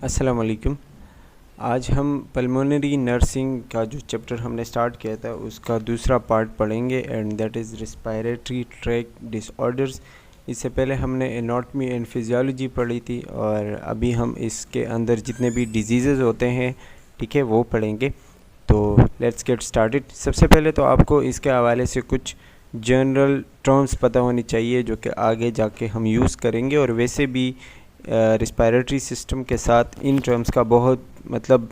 अस्सलाम वालेकुम। आज हम पल्मोनरी नर्सिंग का जो चैप्टर हमने स्टार्ट किया था उसका दूसरा पार्ट पढ़ेंगे and that is respiratory track disorders. इससे पहले हमने एनाटॉमी एंड फिजियोलॉजी पढ़ी थी और अभी हम इसके अंदर जितने भी डिजीज़ होते हैं, ठीक है, वो पढ़ेंगे। तो लेट्स गेट स्टार्टेड। सबसे पहले तो आपको इसके हवाले से कुछ जनरल टर्म्स पता होनी चाहिए जो कि आगे जाके हम यूज़ करेंगे, और वैसे भी रिस्पायरेटरी सिस्टम के साथ इन टर्म्स का बहुत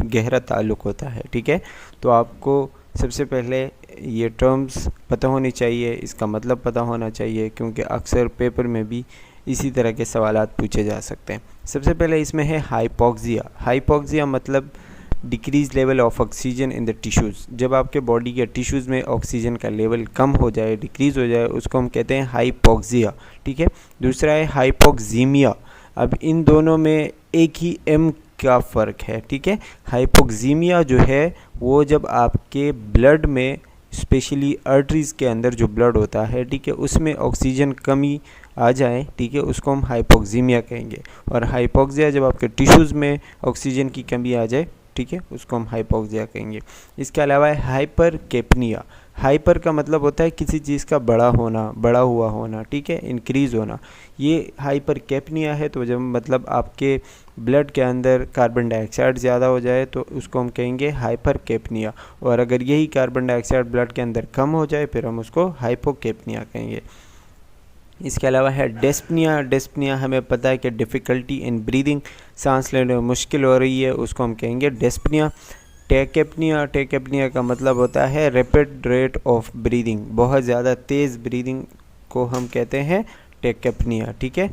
गहरा ताल्लुक़ होता है, ठीक है। तो आपको सबसे पहले ये टर्म्स पता होनी चाहिए, इसका मतलब पता होना चाहिए, क्योंकि अक्सर पेपर में भी इसी तरह के सवालात पूछे जा सकते हैं। सबसे पहले इसमें है हाइपोक्सिया। हाइपोक्सिया मतलब decrease level of oxygen in the tissues. जब आपके बॉडी के टिश्यूज़ में ऑक्सीजन का लेवल कम हो जाए, डिक्रीज़ हो जाए, उसको हम कहते हैं हाइपोक्सिया, ठीक है। दूसरा है हाइपोक्सीमिया। अब इन दोनों में एक ही एम का फ़र्क है, ठीक है। हाइपोक्सीमिया जो है वो जब आपके ब्लड में, स्पेशली आर्टरीज़ के अंदर जो ब्लड होता है, ठीक है, उसमें ऑक्सीजन कमी आ जाए, ठीक है, उसको हम हाइपोक्सीमिया कहेंगे। और हाइपोक्सिया जब आपके टिश्यूज़ में ऑक्सीजन की कमी आ जाए, ठीक है, उसको हम हाइपोक्सिया कहेंगे। इसके अलावा है हाइपरकेपनिया। हाइपर का मतलब होता है किसी चीज़ का बड़ा होना, बड़ा हुआ होना, ठीक है, इंक्रीज़ होना। ये हाइपरकेपनिया है तो जब आपके ब्लड के अंदर कार्बन डाइऑक्साइड ज़्यादा हो जाए तो उसको हम कहेंगे हाइपरकेपनिया। और अगर यही कार्बन डाइऑक्साइड ब्लड के अंदर कम हो जाए फिर हम उसको हाइपोकेपनिया कहेंगे। इसके अलावा है डेस्पनिया। डेस्पनिया हमें पता है कि डिफ़िकल्टी इन ब्रीदिंग, सांस लेने में मुश्किल हो रही है, उसको हम कहेंगे डेस्पनिया। टेकेपनिया। टेकेपनिया का मतलब होता है रैपिड रेट ऑफ ब्रीदिंग, बहुत ज़्यादा तेज़ ब्रीदिंग को हम कहते हैं टेकेपनिया, ठीक है।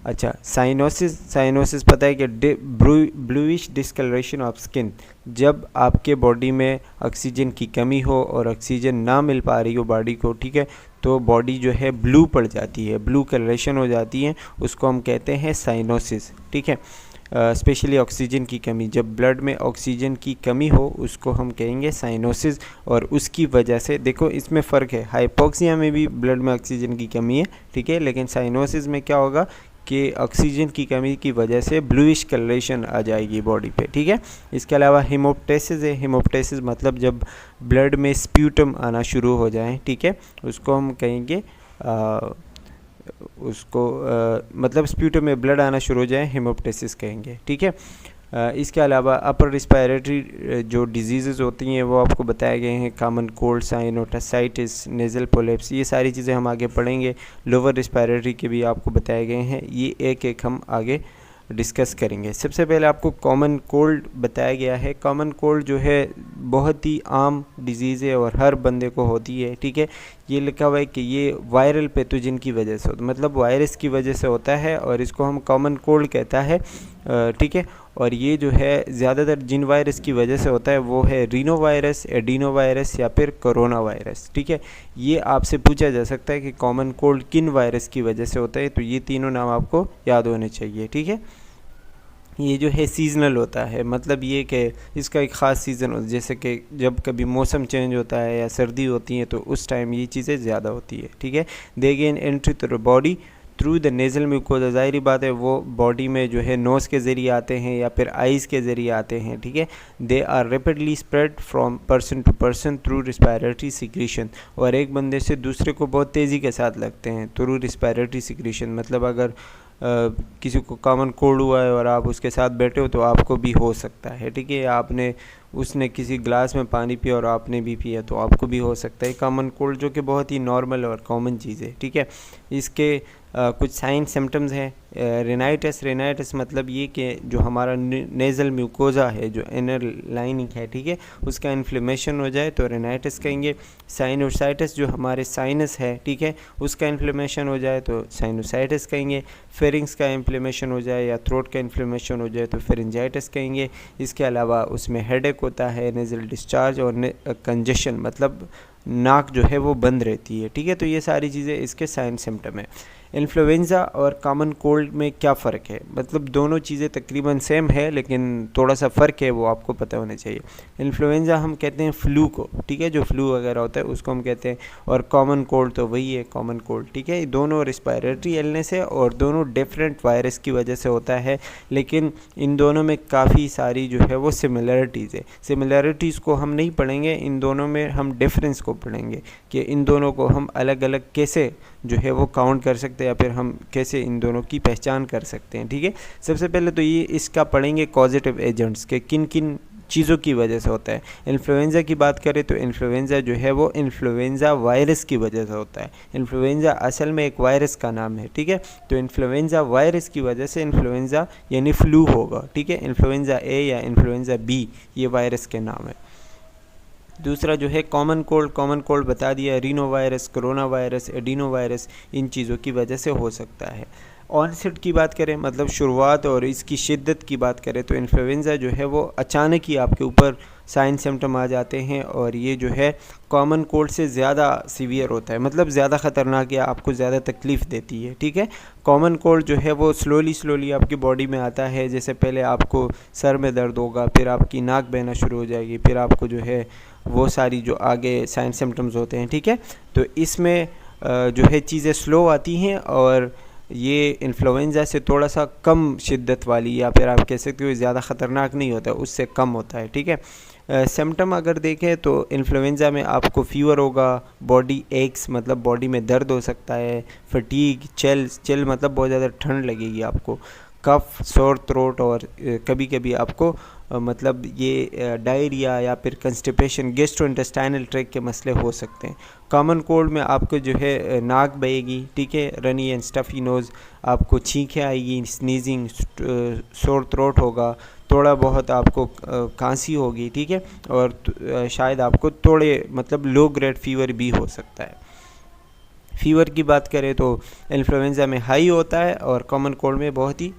अच्छा, साइनोसिस। साइनोसिस पता है कि ब्लूइश डिस्कलरेशन ऑफ स्किन। जब आपके बॉडी में ऑक्सीजन की कमी हो और ऑक्सीजन ना मिल पा रही हो बॉडी को, ठीक है, तो बॉडी जो है ब्लू पड़ जाती है, ब्लू कलरेशन हो जाती है, उसको हम कहते हैं साइनोसिस, ठीक है। स्पेशली ऑक्सीजन की कमी, जब ब्लड में ऑक्सीजन की कमी हो उसको हम कहेंगे साइनोसिस। और उसकी वजह से देखो इसमें फ़र्क है, हाइपोक्सिया में भी ब्लड में ऑक्सीजन की कमी है, ठीक है, लेकिन साइनोसिस में क्या होगा कि ऑक्सीजन की कमी की वजह से ब्लूइश कलरेशन आ जाएगी बॉडी पे, ठीक है। इसके अलावा हेमोप्टेसिस है। हेमोप्टेसिस मतलब जब ब्लड में स्प्यूटम आना शुरू हो जाए, ठीक है, उसको हम कहेंगे स्प्यूटम में ब्लड आना शुरू हो जाए, हेमोप्टेसिस कहेंगे, ठीक है। इसके अलावा अपर रिस्पायरेटरी जो डिजीज़ होती हैं वो आपको बताए गए हैं, common cold, sinusitis, nasal polyps, ये सारी चीज़ें हम आगे पढ़ेंगे। लोअर रिस्पायरेटरी के भी आपको बताए गए हैं, ये एक एक हम आगे डिस्कस करेंगे। सबसे पहले आपको कॉमन कोल्ड बताया गया है। कॉमन कोल्ड जो है बहुत ही आम डिजीज़ है और हर बंदे को होती है, ठीक है। ये लिखा हुआ है कि ये वायरल पैथोजन की वजह से होता है, मतलब वायरस की वजह से होता है और इसको हम कॉमन कोल्ड कहता है, ठीक है। और ये जो है ज़्यादातर जिन वायरस की वजह से होता है वो है रीनो वायरस, एडिनो वायरस या फिर कोरोना वायरस, ठीक है। ये आपसे पूछा जा सकता है कि कॉमन कोल्ड किन वायरस की वजह से होता है, तो ये तीनों नाम आपको याद होने चाहिए, ठीक है। ये जो है सीज़नल होता है, मतलब ये कि इसका एक ख़ास सीज़न होता है, जैसे कि जब कभी मौसम चेंज होता है या सर्दी होती है तो उस टाइम ये चीज़ें ज़्यादा होती है, ठीक है। दे gain entry through body through the nasal mucosa. ज़ाहिर बात है वो बॉडी में जो है नोज़ के ज़रिए आते हैं या फिर आइज़ के ज़रिए आते हैं, ठीक है। They are rapidly spread from person to person through respiratory secretion. और एक बंदे से दूसरे को बहुत तेज़ी के साथ लगते हैं थ्रू रिस्पायरेटरी सिक्रीशन। मतलब अगर किसी को कॉमन कोल्ड हुआ है और आप उसके साथ बैठे हो तो आपको भी हो सकता है, ठीक है। आपने उसने किसी ग्लास में पानी पिया और आपने भी पिया तो आपको भी हो सकता है कॉमन कोल्ड, जो कि बहुत ही नॉर्मल और कॉमन चीज़ है, ठीक है। इसके कुछ साइन सिम्टम्स हैं। रेनाइटिस। रेनाइटिस मतलब ये कि जो हमारा नेज़ल म्यूकोसा है, जो इनर लाइनिंग है, ठीक है, उसका इन्फ्लेमेशन हो जाए तो रेनाइटिस कहेंगे। साइनोसाइटिस जो हमारे साइनस है, ठीक है, उसका इन्फ्लेमेशन हो जाए तो साइनोसाइटिस कहेंगे। फेरिंग्स का इन्फ्लेमेशन हो जाए या थ्रोट का इन्फ्लेमेशन हो जाए तो फेरिंजाइटिस कहेंगे। इसके अलावा उसमें हेडेक होता है, नेज़ल डिस्चार्ज और कंजेशन मतलब नाक जो है वो बंद रहती है, ठीक है। तो ये सारी चीज़ें इसके साइन सिम्टम है। इन्फ्लुएंज़ा और कॉमन कोल्ड में क्या फ़र्क है, मतलब दोनों चीज़ें तकरीबन सेम है लेकिन थोड़ा सा फ़र्क है, वो आपको पता होना चाहिए। इन्फ्लुएंज़ा हम कहते हैं फ्लू को, ठीक है, जो फ्लू वगैरह होता है उसको हम कहते हैं, और कॉमन कोल्ड तो वही है कॉमन कोल्ड, ठीक है। दोनों रिस्पायरेटरी इलनेस है और दोनों डिफरेंट वायरस की वजह से होता है, लेकिन इन दोनों में काफ़ी सारी जो है वो सिमिलरिटीज़ है। सिमिलरिटीज़ को हम नहीं पढ़ेंगे, इन दोनों में हम डिफरेंस को पढ़ेंगे कि इन दोनों को हम अलग अलग कैसे जो है वो काउंट कर सकते हैं या फिर हम कैसे इन दोनों की पहचान कर सकते हैं, ठीक है। सबसे पहले तो ये इसका पढ़ेंगे कॉजेटिव एजेंट्स के किन किन चीज़ों की वजह से होता है। इन्फ्लुएंज़ा की बात करें तो इन्फ्लुएंज़ा जो है वो इन्फ्लुएंज़ा वायरस की वजह से होता है। इन्फ्लुएंज़ा असल में एक वायरस का नाम है, ठीक है। तो इन्फ्लुएंज़ा वायरस की वजह से इन्फ्लुएंज़ा यानी फ्लू होगा, ठीक है। इन्फ्लुएंज़ा ए या इन्फ्लुएंज़ा बी ये वायरस के नाम है। दूसरा जो है कॉमन कोल्ड बता दिया, rhinovirus, coronavirus, adenovirus, इन चीज़ों की वजह से हो सकता है। ऑनसेट की बात करें मतलब शुरुआत और इसकी शिद्दत की बात करें तो इन्फ्लुएंज़ा जो है वो अचानक ही आपके ऊपर साइन सिम्टम आ जाते हैं और ये जो है कॉमन कोल्ड से ज़्यादा सीवियर होता है, मतलब ज़्यादा ख़तरनाक या आपको ज़्यादा तकलीफ़ देती है, ठीक है। कॉमन कोल्ड जो है वो स्लोली आपकी बॉडी में आता है, जैसे पहले आपको सर में दर्द होगा, फिर आपकी नाक बहना शुरू हो जाएगी, फिर आपको जो है वो सारी जो आगे साइन सिम्टम्स होते हैं, ठीक है। तो इसमें जो है चीज़ें स्लो आती हैं और ये इन्फ्लुएंज़ा से थोड़ा सा कम शिद्दत वाली या फिर आप कह सकते हो ज़्यादा ख़तरनाक नहीं होता, उससे कम होता है, ठीक है। सिम्टम अगर देखें तो इन्फ्लुएंज़ा में आपको फ़ीवर होगा, बॉडी एक्स मतलब बॉडी में दर्द हो सकता है, फटीग, चिल मतलब बहुत ज़्यादा ठंड लगेगी आपको, कफ, सोर थ्रोट और कभी कभी आपको मतलब ये डायरिया या फिर कंस्टिपेशन, गैस्ट्रोइंटेस्टाइनल ट्रैक्ट के मसले हो सकते हैं। कॉमन कोल्ड में आपको जो है नाक बहेगी, ठीक है, रनी एंड स्टफ़ी नोज़, आपको छींकें आएगी, स्नीजिंग, सोर थ्रोट होगा, थोड़ा बहुत आपको खांसी होगी, ठीक है, और शायद आपको थोड़े मतलब लो ग्रेड फीवर भी हो सकता है। फ़ीवर की बात करें तो इन्फ्लुएंज़ा में हाई होता है और कॉमन कोल्ड में बहुत ही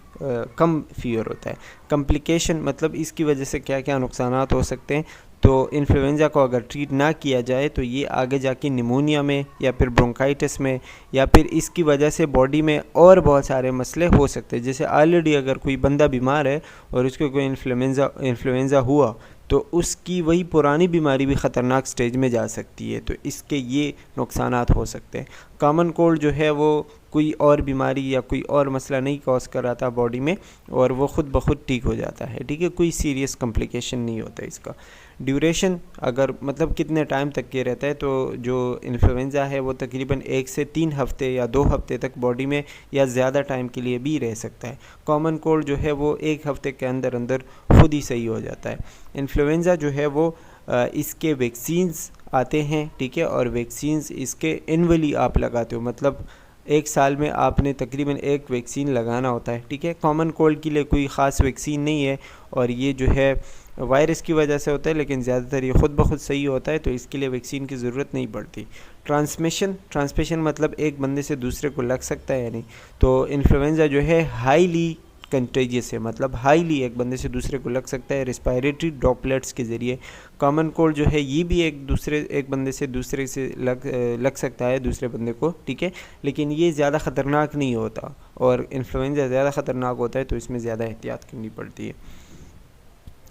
कम फीवर होता है। कम्प्लिकेशन मतलब इसकी वजह से क्या क्या नुकसानात हो सकते हैं, तो इन्फ्लुएंज़ा को अगर ट्रीट ना किया जाए तो ये आगे जाके निमोनिया में या फिर ब्रोंकाइटिस में या फिर इसकी वजह से बॉडी में और बहुत सारे मसले हो सकते हैं। जैसे ऑलरेडी अगर कोई बंदा बीमार है और उसको कोई इन्फ्लुएंज़ा हुआ तो उसकी वही पुरानी बीमारी भी ख़तरनाक स्टेज में जा सकती है, तो इसके ये नुकसानात हो सकते हैं। कॉमन कोल्ड जो है वो कोई और बीमारी या कोई और मसला नहीं कॉज कराता बॉडी में और वो ख़ुद ब खुद ठीक हो जाता है, ठीक है, कोई सीरियस कॉम्प्लिकेशन नहीं होता इसका। ड्यूरेशन अगर मतलब कितने टाइम तक के रहता है, तो जो इन्फ्लुएंज़ा है वो तकरीबन 1 से 3 हफ़्ते या 2 हफ़्ते तक बॉडी में या ज़्यादा टाइम के लिए भी रह सकता है। कॉमन कोल्ड जो है वो 1 हफ़्ते के अंदर अंदर खुद ही सही हो जाता है। इन्फ्लुएंज़ा जो है वो इसके वैक्सीन्स आते हैं, ठीक है, और वैक्सीन्स इसके एनुअली आप लगाते हो, मतलब 1 साल में आपने तकरीबन 1 वैक्सीन लगाना होता है, ठीक है। कॉमन कोल्ड के लिए कोई ख़ास वैक्सीन नहीं है और ये जो है वायरस की वजह से होता है, लेकिन ज़्यादातर ये ख़ुद ब खुद सही होता है, तो इसके लिए वैक्सीन की ज़रूरत नहीं पड़ती। ट्रांसमिशन मतलब एक बंदे से दूसरे को लग सकता है या नहीं, तो इन्फ्लुएंज़ा जो है हाईली कंटेजियस है, मतलब हाईली एक बंदे से दूसरे को लग सकता है रिस्पायरेटरी ड्रॉपलेट्स के ज़रिए। कॉमन कोल्ड जो है ये भी एक बंदे से दूसरे से लग सकता है दूसरे बंदे को, ठीक है, लेकिन ये ज़्यादा ख़तरनाक नहीं होता और इन्फ्लुएंज़ा ज़्यादा ख़तरनाक होता है, तो इसमें ज़्यादा एहतियात करनी पड़ती है।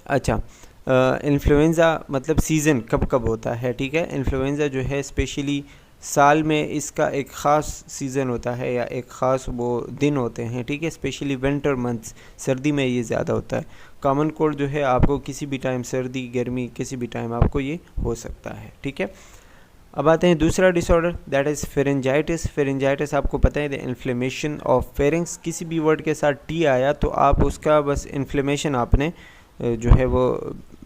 अच्छा, इन्फ्लुएंज़ा मतलब सीज़न कब कब होता है, ठीक है। इन्फ्लुएंज़ा जो है स्पेशली साल में इसका एक ख़ास सीज़न होता है या एक ख़ास वो दिन होते हैं, ठीक है, स्पेशली विंटर मंथ्स, सर्दी में ये ज़्यादा होता है। कॉमन कोल्ड जो है आपको किसी भी टाइम, सर्दी गर्मी किसी भी टाइम आपको ये हो सकता है, ठीक है। अब आते हैं दूसरा disorder, that is pharyngitis. Pharyngitis आपको पता है द इन्फ्लेमेशन ऑफ फेरिंग्स, किसी भी वर्ड के साथ टी आया तो आप उसका बस इन्फ्लेमेशन आपने जो है वो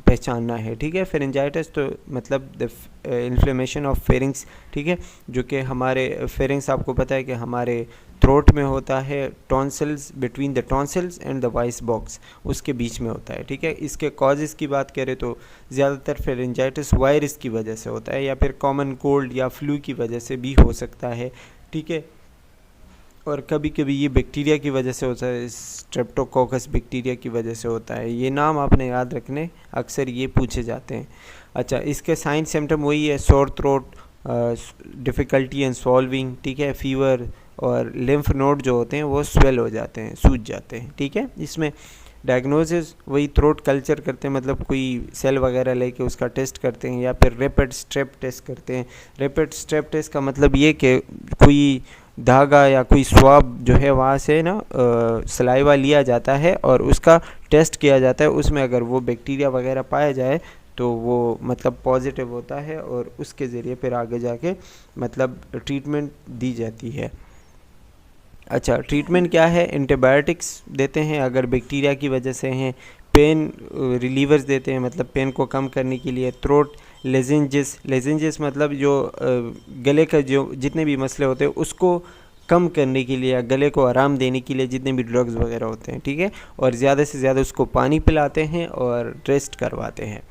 पहचानना है, ठीक है। फेरेंजाइटिस तो मतलब द इन्फ्लेमेशन ऑफ फेरिंग्स, ठीक है, जो कि हमारे फेरिंग्स आपको पता है कि हमारे थ्रोट में होता है, tonsils, between the tonsils and the voice box, उसके बीच में होता है, ठीक है। इसके कॉजेज़ की बात करें तो ज़्यादातर फेरेंजाइटिस वायरस की वजह से होता है या फिर कॉमन कोल्ड या फ्लू की वजह से भी हो सकता है, ठीक है, और कभी कभी ये बैक्टीरिया की वजह से होता है, स्ट्रेप्टोकोकस बैक्टीरिया की वजह से होता है। ये नाम आपने याद रखने, अक्सर ये पूछे जाते हैं। अच्छा, इसके साइन सिम्टम वही है, sore throat, difficulty in solving, ठीक है, फीवर, और लिम्फ नोड जो होते हैं वो स्वेल हो जाते हैं, सूज जाते हैं। ठीक है, इसमें डायग्नोसिस वही थ्रोट कल्चर करते हैं, मतलब कोई सेल वगैरह लेके उसका टेस्ट करते हैं, या फिर रैपिड स्ट्रेप टेस्ट करते हैं। रैपिड स्ट्रेप टेस्ट का मतलब ये कि कोई धागा या कोई स्वाब जो है वहाँ से ना सलाइवा लिया जाता है और उसका टेस्ट किया जाता है, उसमें अगर वो बैक्टीरिया वगैरह पाया जाए तो वो मतलब पॉजिटिव होता है और उसके ज़रिए फिर आगे जाके मतलब ट्रीटमेंट दी जाती है। अच्छा, ट्रीटमेंट क्या है? एंटीबायोटिक्स देते हैं अगर बैक्टीरिया की वजह से हैं, पेन रिलीवर्स देते हैं मतलब पेन को कम करने के लिए, थ्रोट लेजेंजेस मतलब जो गले का जो जितने भी मसले होते हैं उसको कम करने के लिए या गले को आराम देने के लिए जितने भी ड्रग्स वगैरह होते हैं। ठीक है, और ज़्यादा से ज़्यादा उसको पानी पिलाते हैं और रेस्ट करवाते हैं।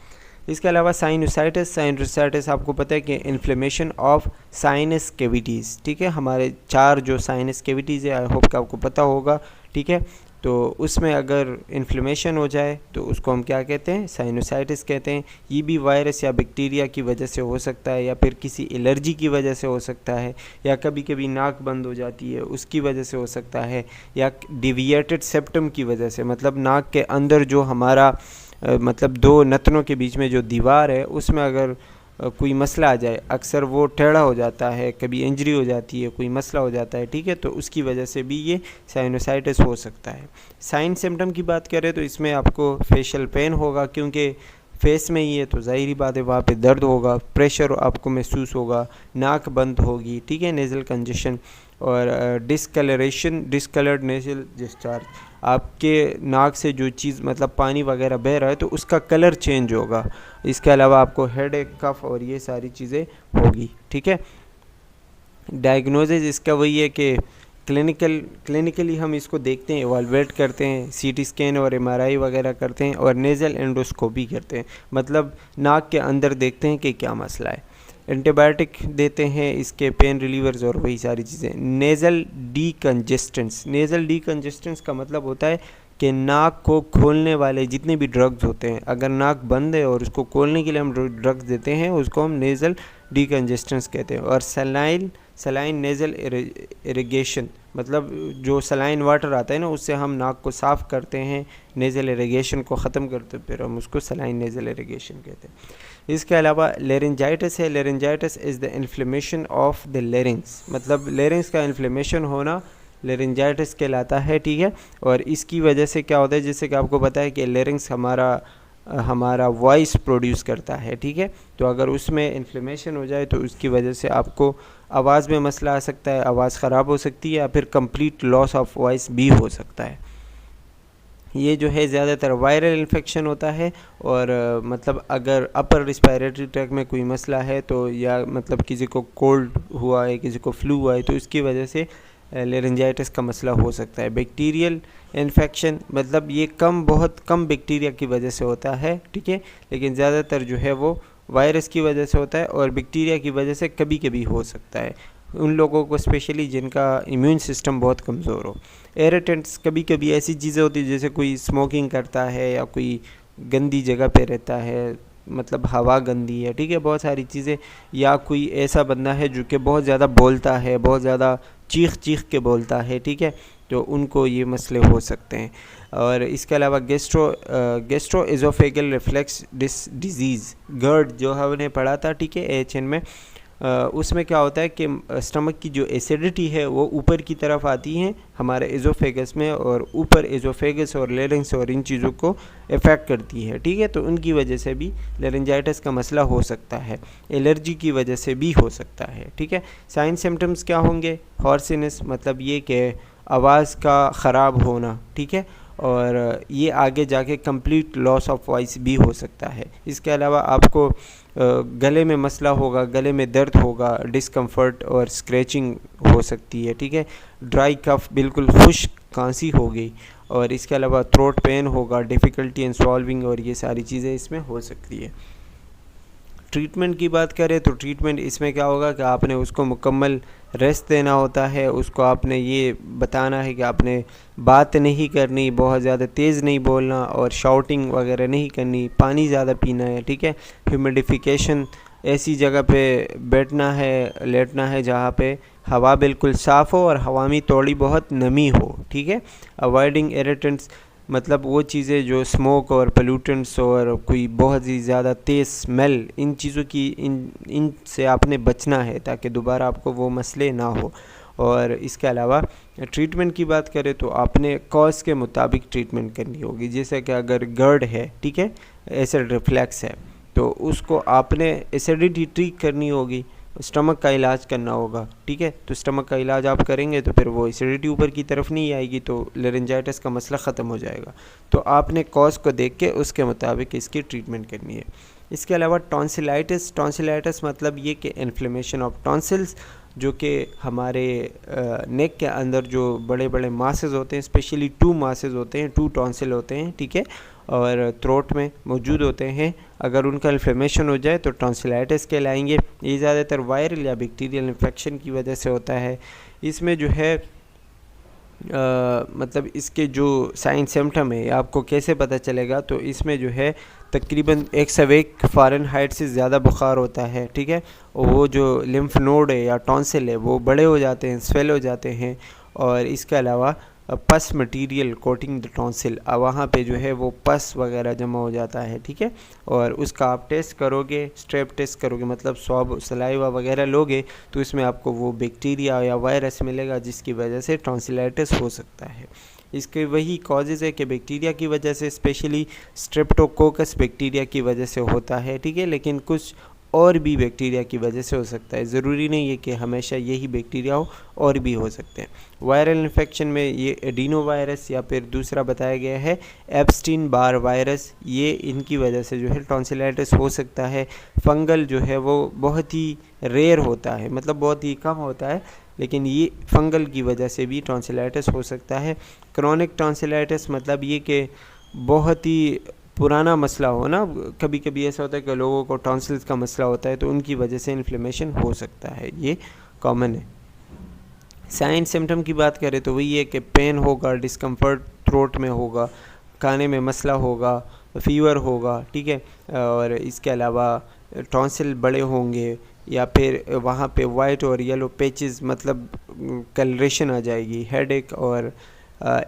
इसके अलावा साइनसाइटिस आपको पता है कि इन्फ्लेमेशन ऑफ साइनस कैविटीज़। ठीक है, हमारे 4 जो साइनस कैविटीज़ है, आई होप कि आपको पता होगा। ठीक है, तो उसमें अगर इन्फ्लेमेशन हो जाए तो उसको हम क्या कहते हैं? साइनोसाइटिस कहते हैं। ये भी वायरस या बैक्टीरिया की वजह से हो सकता है, या फिर किसी एलर्जी की वजह से हो सकता है, या कभी कभी नाक बंद हो जाती है उसकी वजह से हो सकता है, या डिविएटेड सेप्टम की वजह से, मतलब नाक के अंदर जो हमारा मतलब 2 नथनों के बीच में जो दीवार है उसमें अगर कोई मसला आ जाए, अक्सर वो टेढ़ा हो जाता है, कभी इंजरी हो जाती है, कोई मसला हो जाता है। ठीक है, तो उसकी वजह से भी ये साइनोसाइटिस हो सकता है। साइन सिम्टम की बात करें तो इसमें आपको फेशियल पेन होगा, क्योंकि फेस में ही है तो ज़ाहिरी बात है वहाँ पे दर्द होगा, प्रेशर आपको महसूस होगा, नाक बंद होगी। ठीक है, नेज़ल कंजेशन और डिस्कलर्ड नेज़ल डिस्चार्ज, आपके नाक से जो चीज़ मतलब पानी वगैरह बह रहा है तो उसका कलर चेंज होगा। इसके अलावा आपको हेड एक, कफ और ये सारी चीज़ें होगी। ठीक है, डायग्नोसिस इसका वही है कि क्लिनिकली हम इसको देखते हैं, इवैल्यूएट करते हैं, सीटी स्कैन और एमआरआई वगैरह करते हैं और नेज़ल एंडोस्कोपी करते हैं, मतलब नाक के अंदर देखते हैं कि क्या मसला है। एंटीबायोटिक देते हैं, इसके पेन रिलीवर्स और वही सारी चीज़ें। नेज़ल डीकंजेस्टेंस का मतलब होता है कि नाक को खोलने वाले जितने भी ड्रग्स होते हैं, अगर नाक बंद है और उसको खोलने के लिए हम ड्रग्स देते हैं उसको हम नेज़ल डीकंजेस्टेंस कहते हैं। और सलाइन नेज़ल इरिगेशन, मतलब जो सलाइन वाटर आता है ना उससे हम नाक को साफ़ करते हैं, नेज़ल इरिगेशन को ख़त्म करते हैं, फिर हम उसको सलाइन नेज़ल इरिगेशन कहते हैं। इसके अलावा लेरिंजाइटिस है। Laryngitis is the inflammation of the larynx, मतलब लेरिंग्स का इन्फ्लेमेशन होना लेरिंजाइटिस कहलाता है। ठीक है, और इसकी वजह से क्या होता है, जैसे कि आपको पता है कि लेरिंग्स हमारा वॉइस प्रोड्यूस करता है। ठीक है, तो अगर उसमें इन्फ्लेमेशन हो जाए तो उसकी वजह से आपको आवाज़ में मसला आ सकता है, आवाज़ ख़राब हो सकती है, या फिर कंप्लीट लॉस ऑफ वॉइस भी हो सकता है। ये जो है ज़्यादातर वायरल इन्फेक्शन होता है, और मतलब अगर अपर रिस्पायरेटरी ट्रैक में कोई मसला है तो, या मतलब किसी को कोल्ड हुआ है, किसी को फ्लू हुआ है, तो इसकी वजह से लेरिंजाइटिस का मसला हो सकता है। बैक्टीरियल इन्फेक्शन, मतलब ये बहुत कम बैक्टीरिया की वजह से होता है। ठीक है, लेकिन ज़्यादातर जो है वो वायरस की वजह से होता है, और बैक्टीरिया की वजह से कभी कभी हो सकता है उन लोगों को, स्पेशली जिनका इम्यून सिस्टम बहुत कमज़ोर हो। इरिटेंट्स, कभी कभी ऐसी चीज़ें होती हैं जैसे कोई स्मोकिंग करता है या कोई गंदी जगह पे रहता है, मतलब हवा गंदी है। ठीक है, बहुत सारी चीज़ें, या कोई ऐसा बंदा है जो कि बहुत ज़्यादा बोलता है, बहुत ज़्यादा चीख के बोलता है। ठीक है, तो उनको ये मसले हो सकते हैं। और इसके अलावा गैस्ट्रो एजोफेगल रिफ्लेक्स डिजीज़, GERD जो हमने पढ़ा था, ठीक है, AHN में, उसमें क्या होता है कि स्टमक की जो एसिडिटी है वो ऊपर की तरफ आती है हमारे एजोफेगस में, और ऊपर एजोफेगस और लेरिंग्स और इन चीज़ों को इफ़ेक्ट करती है। ठीक है, तो उनकी वजह से भी लेरिंजाइटिस का मसला हो सकता है, एलर्जी की वजह से भी हो सकता है। ठीक है, साइन सिम्टम्स क्या होंगे? हॉर्सिनेस, मतलब ये कि आवाज़ का ख़राब होना। ठीक है, और ये आगे जाके कंप्लीट लॉस ऑफ वॉइस भी हो सकता है। इसके अलावा आपको गले में मसला होगा, गले में दर्द होगा, डिस्कम्फर्ट और स्क्रैचिंग हो सकती है। ठीक है, ड्राई कफ, बिल्कुल खुश्क खांसी होगी, और इसके अलावा थ्रोट पेन होगा, डिफ़िकल्टी इन सॉल्विंग, और ये सारी चीज़ें इसमें हो सकती है। ट्रीटमेंट की बात करें तो ट्रीटमेंट इसमें क्या होगा कि आपने उसको मुकम्मल रेस्ट देना होता है, उसको आपने ये बताना है कि आपने बात नहीं करनी, बहुत ज़्यादा तेज़ नहीं बोलना, और शाउटिंग वगैरह नहीं करनी, पानी ज़्यादा पीना है। ठीक है, ह्यूमिडिफिकेशन, ऐसी जगह पे बैठना है, लेटना है जहाँ पे हवा बिल्कुल साफ़ हो और हवा में थोड़ी बहुत नमी हो, ठीक है। अवॉइडिंग इरिटेंट्स मतलब वो चीज़ें जो स्मोक और पोल्यूटेंट्स और कोई बहुत ही ज़्यादा तेज़ स्मेल, इन चीज़ों की इन से आपने बचना है ताकि दोबारा आपको वो मसले ना हो। और इसके अलावा ट्रीटमेंट की बात करें तो आपने कॉज के मुताबिक ट्रीटमेंट करनी होगी। जैसे कि अगर गर्ड है, ठीक है, एसिड रिफ्लैक्स है, तो उसको आपने एसिडिटी ट्रीट करनी होगी, स्टमक का इलाज करना होगा, ठीक है। तो स्टमक का इलाज आप करेंगे तो फिर वो एसिडिटी ऊपर की तरफ नहीं आएगी, तो लेरिंजाइटिस का मसला ख़त्म हो जाएगा। तो आपने कॉज को देख के उसके मुताबिक इसकी ट्रीटमेंट करनी है। इसके अलावा टॉन्सिलाइटिस मतलब ये कि इन्फ्लेमेशन ऑफ टॉन्सिल्स, जो कि हमारे नेक के अंदर जो बड़े बड़े मासेस होते हैं, स्पेशली 2 मासेस होते हैं, 2 टॉन्सिल होते हैं, ठीक है, और थ्रोट में मौजूद होते हैं। अगर उनका इन्फ्लेमेशन हो जाए तो टॉन्सिलाइटिस कहलाएंगे। ये ज़्यादातर वायरल या बैक्टीरियल इन्फेक्शन की वजह से होता है। इसमें जो है मतलब इसके जो साइन सिम्टम है आपको कैसे पता चलेगा, तो इसमें जो है तकरीबन 101 फ़ारेनहाइट से ज़्यादा बुखार होता है, ठीक है। और वो जो लिम्फ नोड है या टॉन्सिल है वो बड़े हो जाते हैं, स्वेल हो जाते हैं। और इसके अलावा पस मटेरियल कोटिंग द टॉन्सिल, वहाँ पे जो है वो पस वगैरह जमा हो जाता है, ठीक है। और उसका आप टेस्ट करोगे, स्ट्रेप टेस्ट करोगे, मतलब स्वाब सलाइवा वगैरह लोगे तो इसमें आपको वो बैक्टीरिया या वायरस मिलेगा जिसकी वजह से टॉन्सिलाइटिस हो सकता है। इसके वही कॉजेज़ है कि बैक्टीरिया की वजह से, स्पेशली स्ट्रेप्टोकोकस बैक्टीरिया की वजह से होता है, ठीक है, लेकिन कुछ और भी बैक्टीरिया की वजह से हो सकता है। ज़रूरी नहीं है कि हमेशा यही बैक्टीरिया हो, और भी हो सकते हैं। वायरल इन्फेक्शन में ये एडिनो वायरस या फिर दूसरा बताया गया है एप्स्टीन बार वायरस, ये इनकी वजह से जो है टॉन्सिलाइटिस हो सकता है। फंगल जो है वो बहुत ही रेयर होता है, मतलब बहुत ही कम होता है, लेकिन ये फंगल की वजह से भी टॉन्सिलाइटिस हो सकता है। क्रोनिक टॉन्सिलाइटिस मतलब ये कि बहुत ही पुराना मसला हो ना, कभी कभी ऐसा होता है कि लोगों को टॉन्सिल्स का मसला होता है तो उनकी वजह से इन्फ्लेमेशन हो सकता है, ये कॉमन है। साइन सिम्टम की बात करें तो वही है कि पेन होगा, डिस्कम्फर्ट थ्रोट में होगा, खाने में मसला होगा, फीवर होगा, ठीक है। और इसके अलावा टॉन्सिल बड़े होंगे या फिर वहाँ पे वाइट और येलो पैचेस, मतलब कलरेशन आ जाएगी। हेडेक और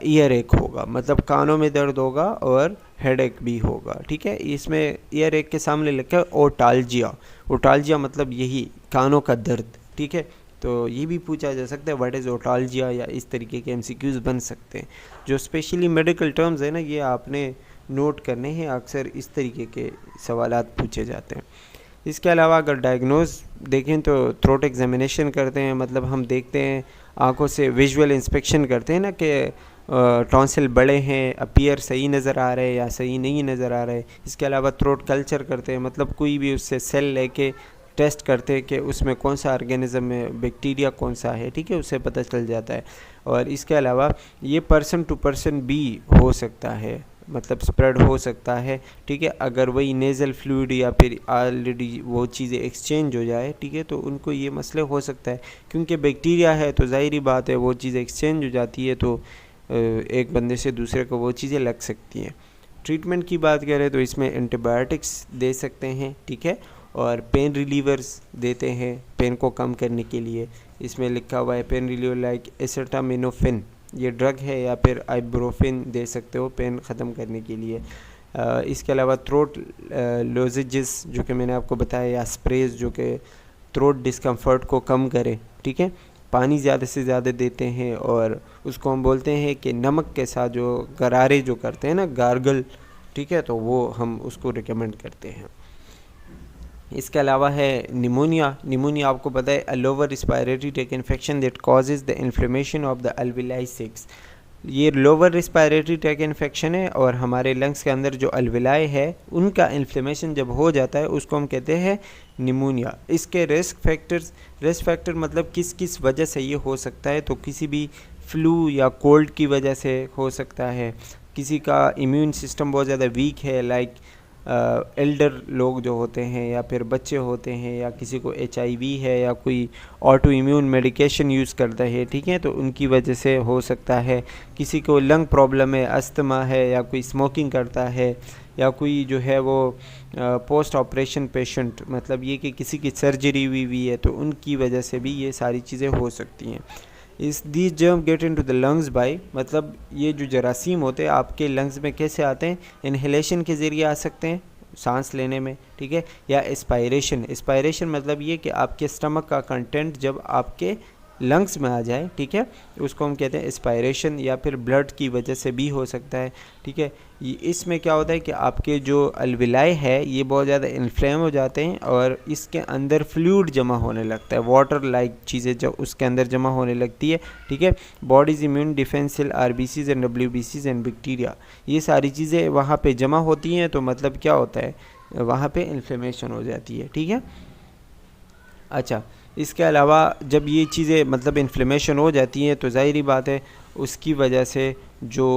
ईयर एक होगा, मतलब कानों में दर्द होगा और हेडेक भी होगा, ठीक है। इसमें ईयर एक के सामने लिखा है ओटाल्जिया। ओटाल्जिया मतलब यही कानों का दर्द, ठीक है। तो ये भी पूछा जा सकता है व्हाट इज़ ओटाल्जिया, या इस तरीके के एमसीक्यूज़ बन सकते हैं। जो स्पेशली मेडिकल टर्म्स है ना, ये आपने नोट करने हैं, अक्सर इस तरीके के सवालात पूछे जाते हैं। इसके अलावा अगर डायग्नोज देखें तो थ्रोट एग्जामिनेशन करते हैं, मतलब हम देखते हैं आंखों से विजुअल इंस्पेक्शन करते हैं ना कि टॉन्सिल बड़े हैं, अपीयर सही नज़र आ रहे हैं या सही नहीं नज़र आ रहे। इसके अलावा थ्रोट कल्चर करते हैं, मतलब कोई भी उससे सेल लेके टेस्ट करते हैं कि उसमें कौन सा ऑर्गेनिज्म है, बैक्टीरिया कौन सा है, ठीक है, उससे पता चल जाता है। और इसके अलावा ये पर्सन टू पर्सन भी हो सकता है, मतलब स्प्रेड हो सकता है, ठीक है। अगर वही नेज़ल फ्लूइड या फिर ऑलरेडी वो चीज़ें एक्सचेंज हो जाए, ठीक है, तो उनको ये मसले हो सकता है, क्योंकि बैक्टीरिया है तो ज़ाहिरी बात है वो चीज़ें एक्सचेंज हो जाती है, तो एक बंदे से दूसरे को वो चीज़ें लग सकती हैं। ट्रीटमेंट की बात करें तो इसमें एंटीबायोटिक्स दे सकते हैं, ठीक है, और पेन रिलीवर्स देते हैं पेन को कम करने के लिए। इसमें लिखा हुआ है पेन रिलीवर लाइक एसिटामिनोफेन, ये ड्रग है, या फिर आइब्रोफिन दे सकते हो पेन ख़त्म करने के लिए। इसके अलावा थ्रोट लोजेजेस जो कि मैंने आपको बताया, या स्प्रेज जो कि थ्रोट डिस्कम्फर्ट को कम करे, ठीक है। पानी ज़्यादा से ज़्यादा देते हैं, और उसको हम बोलते हैं कि नमक के साथ जो गरारे जो करते हैं ना, गार्गल, ठीक है, तो वो हम उसको रिकमेंड करते हैं। इसके अलावा है निमोनिया आपको पता है, lower respiratory tract infection that causes the inflammation of the alveoli 6। ये लोअर रिस्पायरेटरी ट्रैक्ट इन्फेक्शन है, और हमारे लंग्स के अंदर जो अल्विलाई है उनका इन्फ्लेमेशन जब हो जाता है उसको हम कहते हैं निमोनिया। इसके रिस्क फैक्टर मतलब किस किस वजह से ये हो सकता है, तो किसी भी फ्लू या कोल्ड की वजह से हो सकता है, किसी का इम्यून सिस्टम बहुत ज़्यादा वीक है, लाइक एल्डर लोग जो होते हैं, या फिर बच्चे होते हैं, या किसी को HIV है, या कोई ऑटो इम्यून मेडिकेशन यूज़ करता है, ठीक है, तो उनकी वजह से हो सकता है। किसी को लंग प्रॉब्लम है, अस्थमा है, या कोई स्मोकिंग करता है, या कोई जो है वो पोस्ट ऑपरेशन पेशेंट, मतलब ये कि किसी की सर्जरी हुई है तो उनकी वजह से भी ये सारी चीज़ें हो सकती हैं। इस these germ get into the lungs by, मतलब ये जो जरासीम होते हैं आपके लंग्स में कैसे आते हैं, इनहेलेशन के ज़रिए आ सकते हैं, सांस लेने में, ठीक है, या एस्पायरेशन मतलब ये कि आपके स्टमक का कंटेंट जब आपके लंग्स में आ जाए, ठीक है, उसको हम कहते हैं एस्पायरेशन, या फिर ब्लड की वजह से भी हो सकता है, ठीक है। इसमें क्या होता है कि आपके जो अल्विलाई है ये बहुत ज़्यादा इन्फ्लेम हो जाते हैं और इसके अंदर फ्लूइड जमा होने लगता है, वाटर लाइक चीज़ें जब उसके अंदर जमा होने लगती है, ठीक है। Body's immune defence cell, RBCs and डब्ल्यूबीसीज एंड बैक्टीरिया, ये सारी चीज़ें वहाँ पे जमा होती हैं, तो मतलब क्या होता है, वहाँ पे इन्फ्लेमेशन हो जाती है, ठीक है। अच्छा, इसके अलावा जब ये चीज़ें मतलब इन्फ्लेमेशन हो जाती हैं तो ज़ाहिरी बात है उसकी वजह से जो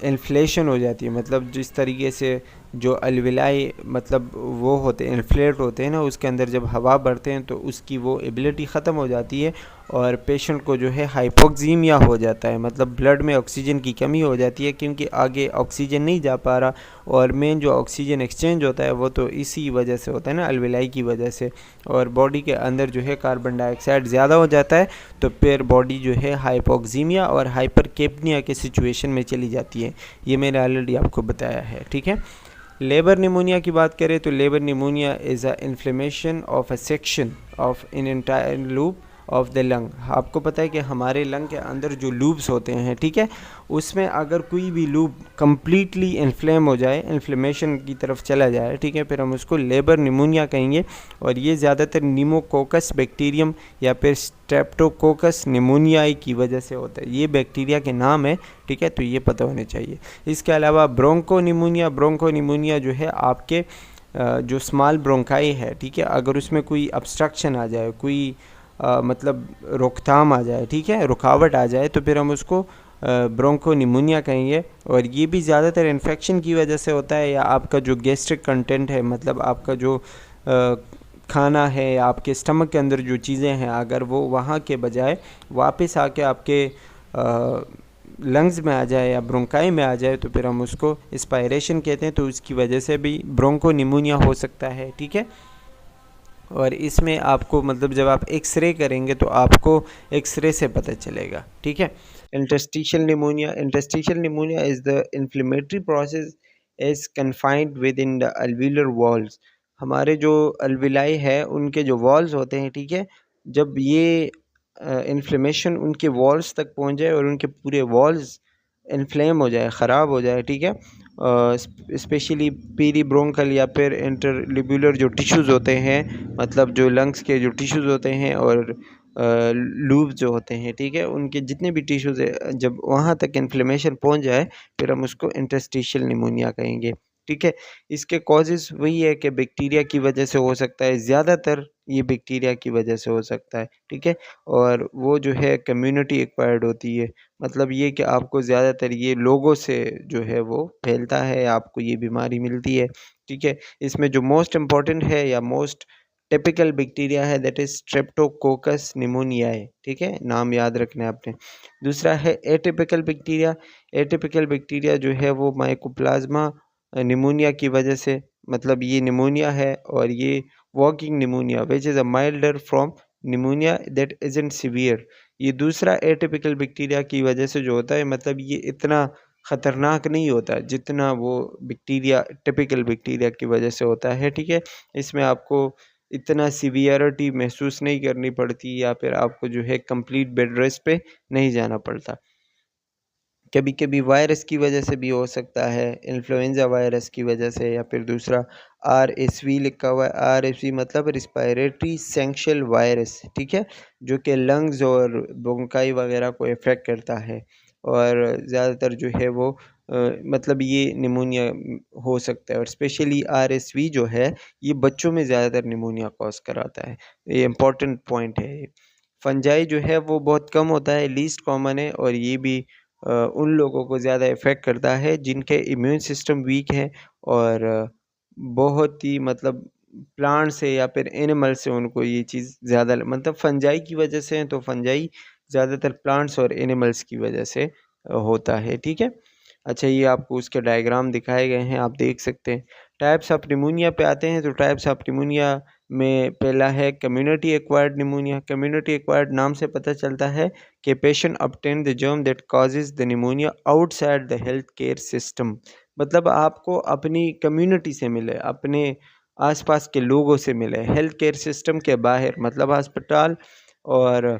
इन्फ्लेशन हो जाती है, मतलब जिस तरीके से जो अलविलाई मतलब वो होते हैं इन्फ्लेट होते हैं ना, उसके अंदर जब हवा भरते हैं तो उसकी वो एबिलिटी ख़त्म हो जाती है और पेशेंट को जो है हाइपोक्सीमिया हो जाता है, मतलब ब्लड में ऑक्सीजन की कमी हो जाती है क्योंकि आगे ऑक्सीजन नहीं जा पा रहा, और मेन जो ऑक्सीजन एक्सचेंज होता है वो तो इसी वजह से होता है ना, अलविलाई की वजह से, और बॉडी के अंदर जो है कार्बन डाइऑक्साइड ज़्यादा हो जाता है तो फिर बॉडी जो है हाइपोक्सीमिया और हाइपरकेप्निया के सिचुएशन में चली जाती है। ये मैंने ऑलरेडी आपको बताया है, ठीक है। लेबर निमोनिया की बात करें तो labour pneumonia is a inflammation of a section of in entire loop of the lung. आपको पता है कि हमारे लंग के अंदर जो लूब्स होते हैं, ठीक है, उसमें अगर कोई भी लूप कम्प्लीटली इन्फ्लेम हो जाए, इन्फ्लेमेशन की तरफ चला जाए, ठीक है, फिर हम उसको लेबर निमोनिया कहेंगे। और ये ज़्यादातर नीमोकोकस बैक्टीरियम या फिर स्ट्रेप्टोकोकस निमोनियाई की वजह से होता है। ये बैक्टीरिया के नाम है, ठीक है, तो ये पता होने चाहिए। इसके अलावा ब्रोंको निमोनिया जो है आपके जो स्मॉल ब्रोंकाई है, ठीक है, अगर उसमें कोई ऑब्स्ट्रक्शन आ जाए, कोई मतलब रोकथाम आ जाए, ठीक है, रुकावट आ जाए, तो फिर हम उसको ब्रोंको निमोनिया कहेंगे। और ये भी ज़्यादातर इन्फेक्शन की वजह से होता है, या आपका जो गैस्ट्रिक कंटेंट है, मतलब आपका जो खाना है या आपके स्टमक के अंदर जो चीज़ें हैं, अगर वो वहाँ के बजाय वापस आके आपके लंग्स में आ जाए या ब्रोंकाई में आ जाए तो फिर हम उसको एस्पायरेशन कहते हैं, तो उसकी वजह से भी ब्रोंको निमोनिया हो सकता है, ठीक है। और इसमें आपको मतलब जब आप एक्सरे करेंगे तो आपको एक्सरे से पता चलेगा, ठीक है। Interstitial pneumonia is the inflammatory process is confined within the alveolar walls. हमारे जो अल्विलाई है उनके जो वॉल्स होते हैं, ठीक है, जब ये इन्फ्लेमेशन उनके वॉल्स तक पहुंच जाए और उनके पूरे वॉल्स इन्फ्लेम हो जाए, ख़राब हो जाए, ठीक है, स्पेशली पेरीब्रोंकल या फिर इंटरलिब्यूलर जो टिश्यूज़ होते हैं, मतलब जो लंग्स के जो टिश्यूज़ होते हैं और लूब जो होते हैं, ठीक है, उनके जितने भी टिश्यूज़ है जब वहाँ तक इन्फ्लेमेशन पहुँच जाए फिर हम उसको इंटरस्टिशियल निमोनिया कहेंगे, ठीक है। इसके कॉजेज़ वही है कि बैक्टीरिया की वजह से हो सकता है, ज़्यादातर ये बैक्टीरिया की वजह से हो सकता है, ठीक है। और वो जो है कम्युनिटी एक्वायर्ड होती है, मतलब ये कि आपको ज़्यादातर ये लोगों से जो है वो फैलता है, आपको ये बीमारी मिलती है, ठीक है। इसमें जो मोस्ट इम्पॉर्टेंट है या मोस्ट टिपिकल बैक्टीरिया है दैट इज़ स्ट्रेप्टोकोकस निमोनियाe, ठीक है, नाम याद रखना है आपने। दूसरा है एटिपिकल बैक्टीरिया जो है वो माइकोप्लाज्मा निमोनिया की वजह से, मतलब ये निमोनिया है और ये walking pneumonia which is a milder from pneumonia that isn't severe. ये दूसरा एटिपिकल बैक्टीरिया की वजह से जो होता है, मतलब ये इतना ख़तरनाक नहीं होता जितना वो बैक्टीरिया टिपिकल बैक्टीरिया की वजह से होता है, ठीक है। इसमें आपको इतना सीवियरिटी महसूस नहीं करनी पड़ती या फिर आपको जो है कंप्लीट बेड रेस्ट पे नहीं जाना पड़ता। कभी कभी वायरस की वजह से भी हो सकता है, इन्फ्लुएंजा वायरस की वजह से, या फिर दूसरा RSV लिखा हुआ है, RSV मतलब रिस्पायरेटरी सेंशियल वायरस, ठीक है, जो कि लंग्स और ब्रोंकाई वगैरह को इफ़ेक्ट करता है। और ज़्यादातर जो है वो मतलब ये निमोनिया हो सकता है, और स्पेशली RSV जो है ये बच्चों में ज़्यादातर निमोनिया कॉज कराता है। ये इम्पॉर्टेंट पॉइंट है। फंजाई जो है वो बहुत कम होता है, लीस्ट कॉमन है, और ये भी उन लोगों को ज़्यादा इफ़ेक्ट करता है जिनके इम्यून सिस्टम वीक है और बहुत ही मतलब प्लांट से या फिर एनिमल से उनको ये चीज़ ज़्यादा मतलब फंजाई की वजह से है, तो फंजाई ज़्यादातर प्लांट्स और एनिमल्स की वजह से होता है, ठीक है। अच्छा, ये आपको उसके डायग्राम दिखाए गए हैं, आप देख सकते हैं। टाइप्स ऑफ निमोनिया पे आते हैं तो टाइप्स ऑफ निमोनिया में पहला है community acquired pneumonia. Community acquired नाम से पता चलता है कि patient obtain the germ that causes the pneumonia outside the health care system. मतलब आपको अपनी कम्युनिटी से मिले, अपने आसपास के लोगों से मिले, हेल्थ केयर सिस्टम के बाहर, मतलब अस्पताल और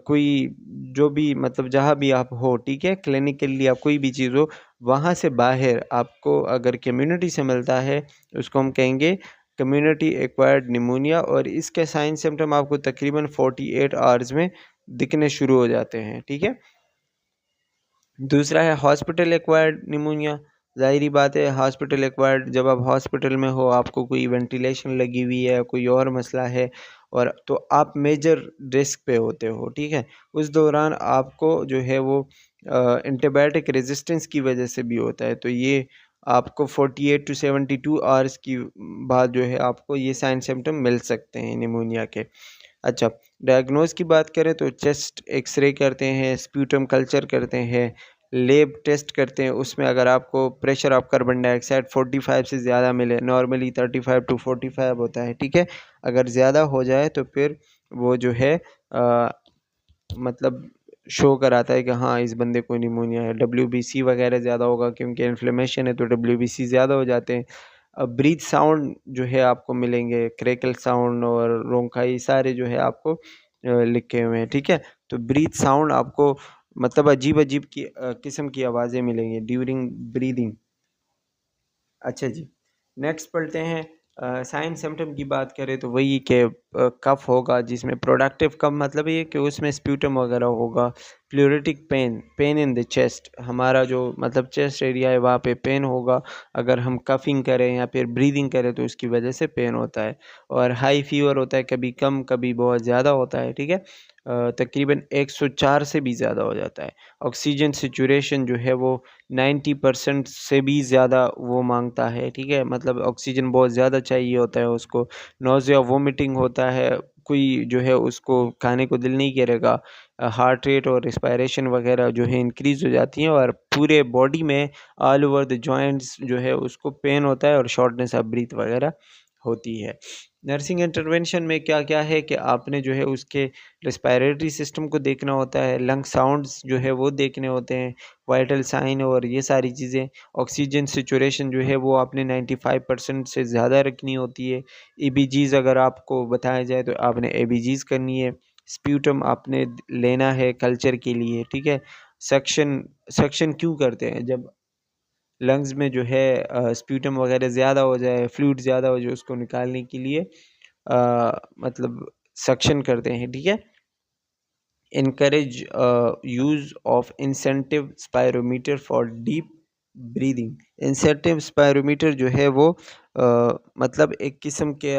कोई जो भी, मतलब जहाँ भी आप हो, ठीक है, क्लिनिकली या कोई भी चीज़ हो, वहाँ से बाहर आपको अगर कम्युनिटी से मिलता है उसको हम कहेंगे कम्युनिटी एक्वायर्ड निमोनिया। और इसके साइन सिम्टम आपको तकरीबन 48 आवर्स में दिखने शुरू हो जाते हैं, ठीक है। दूसरा है हॉस्पिटल एक्वायर्ड निमोनिया। ज़ाहिरी बात है, हॉस्पिटल एक्वायर्ड, जब आप हॉस्पिटल में हो, आपको कोई वेंटिलेशन लगी हुई है, कोई और मसला है, और तो आप मेजर रिस्क पे होते हो, ठीक है। उस दौरान आपको जो है वो एंटीबायोटिक रेजिस्टेंस की वजह से भी होता है। तो ये आपको 48 टू 72 आवर्स की बाद जो है आपको ये साइन सिम्टम मिल सकते हैं निमोनिया के। अच्छा, डायग्नोज की बात करें तो चेस्ट एक्सरे करते हैं, स्प्यूटम कल्चर करते हैं, लेब टेस्ट करते हैं। उसमें अगर आपको प्रेशर ऑफ कार्बन डाइऑक्साइड 45 से ज़्यादा मिले, नॉर्मली 35 टू 45 होता है, ठीक है, अगर ज़्यादा हो जाए तो फिर वो जो है मतलब शो कराता है कि हाँ, इस बंदे को निमोनिया है। WBC वगैरह ज़्यादा होगा क्योंकि इन्फ्लेमेशन है, तो WBC ज़्यादा हो जाते हैं। ब्रीथ साउंड जो है आपको मिलेंगे, क्रैकल साउंड और रोंकाई, सारे जो है आपको लिखे हुए हैं, ठीक है। तो ब्रीथ साउंड आपको मतलब अजीब अजीब की किस्म की आवाज़ें मिलेंगी ड्यूरिंग ब्रीदिंग। अच्छा जी, नेक्स्ट पढ़ते हैं। साइन सिम्टम की बात करें तो वही कि कफ होगा, जिसमें प्रोडक्टिव कफ मतलब ये कि उसमें स्प्यूटम वगैरह होगा। Pleuritic pain, pain in the chest, हमारा जो मतलब चेस्ट एरिया है वहाँ पे पेन होगा अगर हम कफिंग करें या फिर ब्रीदिंग करें तो उसकी वजह से पेन होता है। और हाई फीवर होता है, कभी कम कभी बहुत ज़्यादा होता है, ठीक है। तकरीबन 104 से भी ज़्यादा हो जाता है। ऑक्सीजन सिचुरेशन जो है वो 90% से भी ज़्यादा वो मांगता है, ठीक है, मतलब ऑक्सीजन बहुत ज़्यादा चाहिए होता है उसको। नोज़िया, वोमिटिंग होता है, कोई जो है उसको खाने को दिल नहीं करेगा। हार्ट रेट और रिस्पायरेशन वगैरह जो है इंक्रीज़ हो जाती हैं, और पूरे बॉडी में ऑल ओवर द जॉइंट्स जो है उसको पेन होता है और शॉर्टनेस ऑफ ब्रीथ वगैरह होती है। नर्सिंग इंटरवेंशन में क्या क्या है कि आपने जो है उसके रेस्पायरेटरी सिस्टम को देखना होता है, लंग साउंड्स जो है वो देखने होते हैं, वाइटल साइन और ये सारी चीज़ें। ऑक्सीजन सिचुरेशन जो है वो आपने 95% से ज़्यादा रखनी होती है। EBGs अगर आपको बताया जाए तो आपने EBGs करनी है। स्प्यूटम आपने लेना है कल्चर के लिए, ठीक है। सक्शन, सक्शन क्यों करते हैं? जब लंग्स में जो है स्प्यूटम वगैरह ज़्यादा हो जाए, फ्लूइड ज़्यादा हो जाए, उसको निकालने के लिए मतलब सक्शन करते हैं, ठीक है। encourage use of incentive spirometer for deep breathing। Incentive spirometer जो है वो मतलब एक किस्म के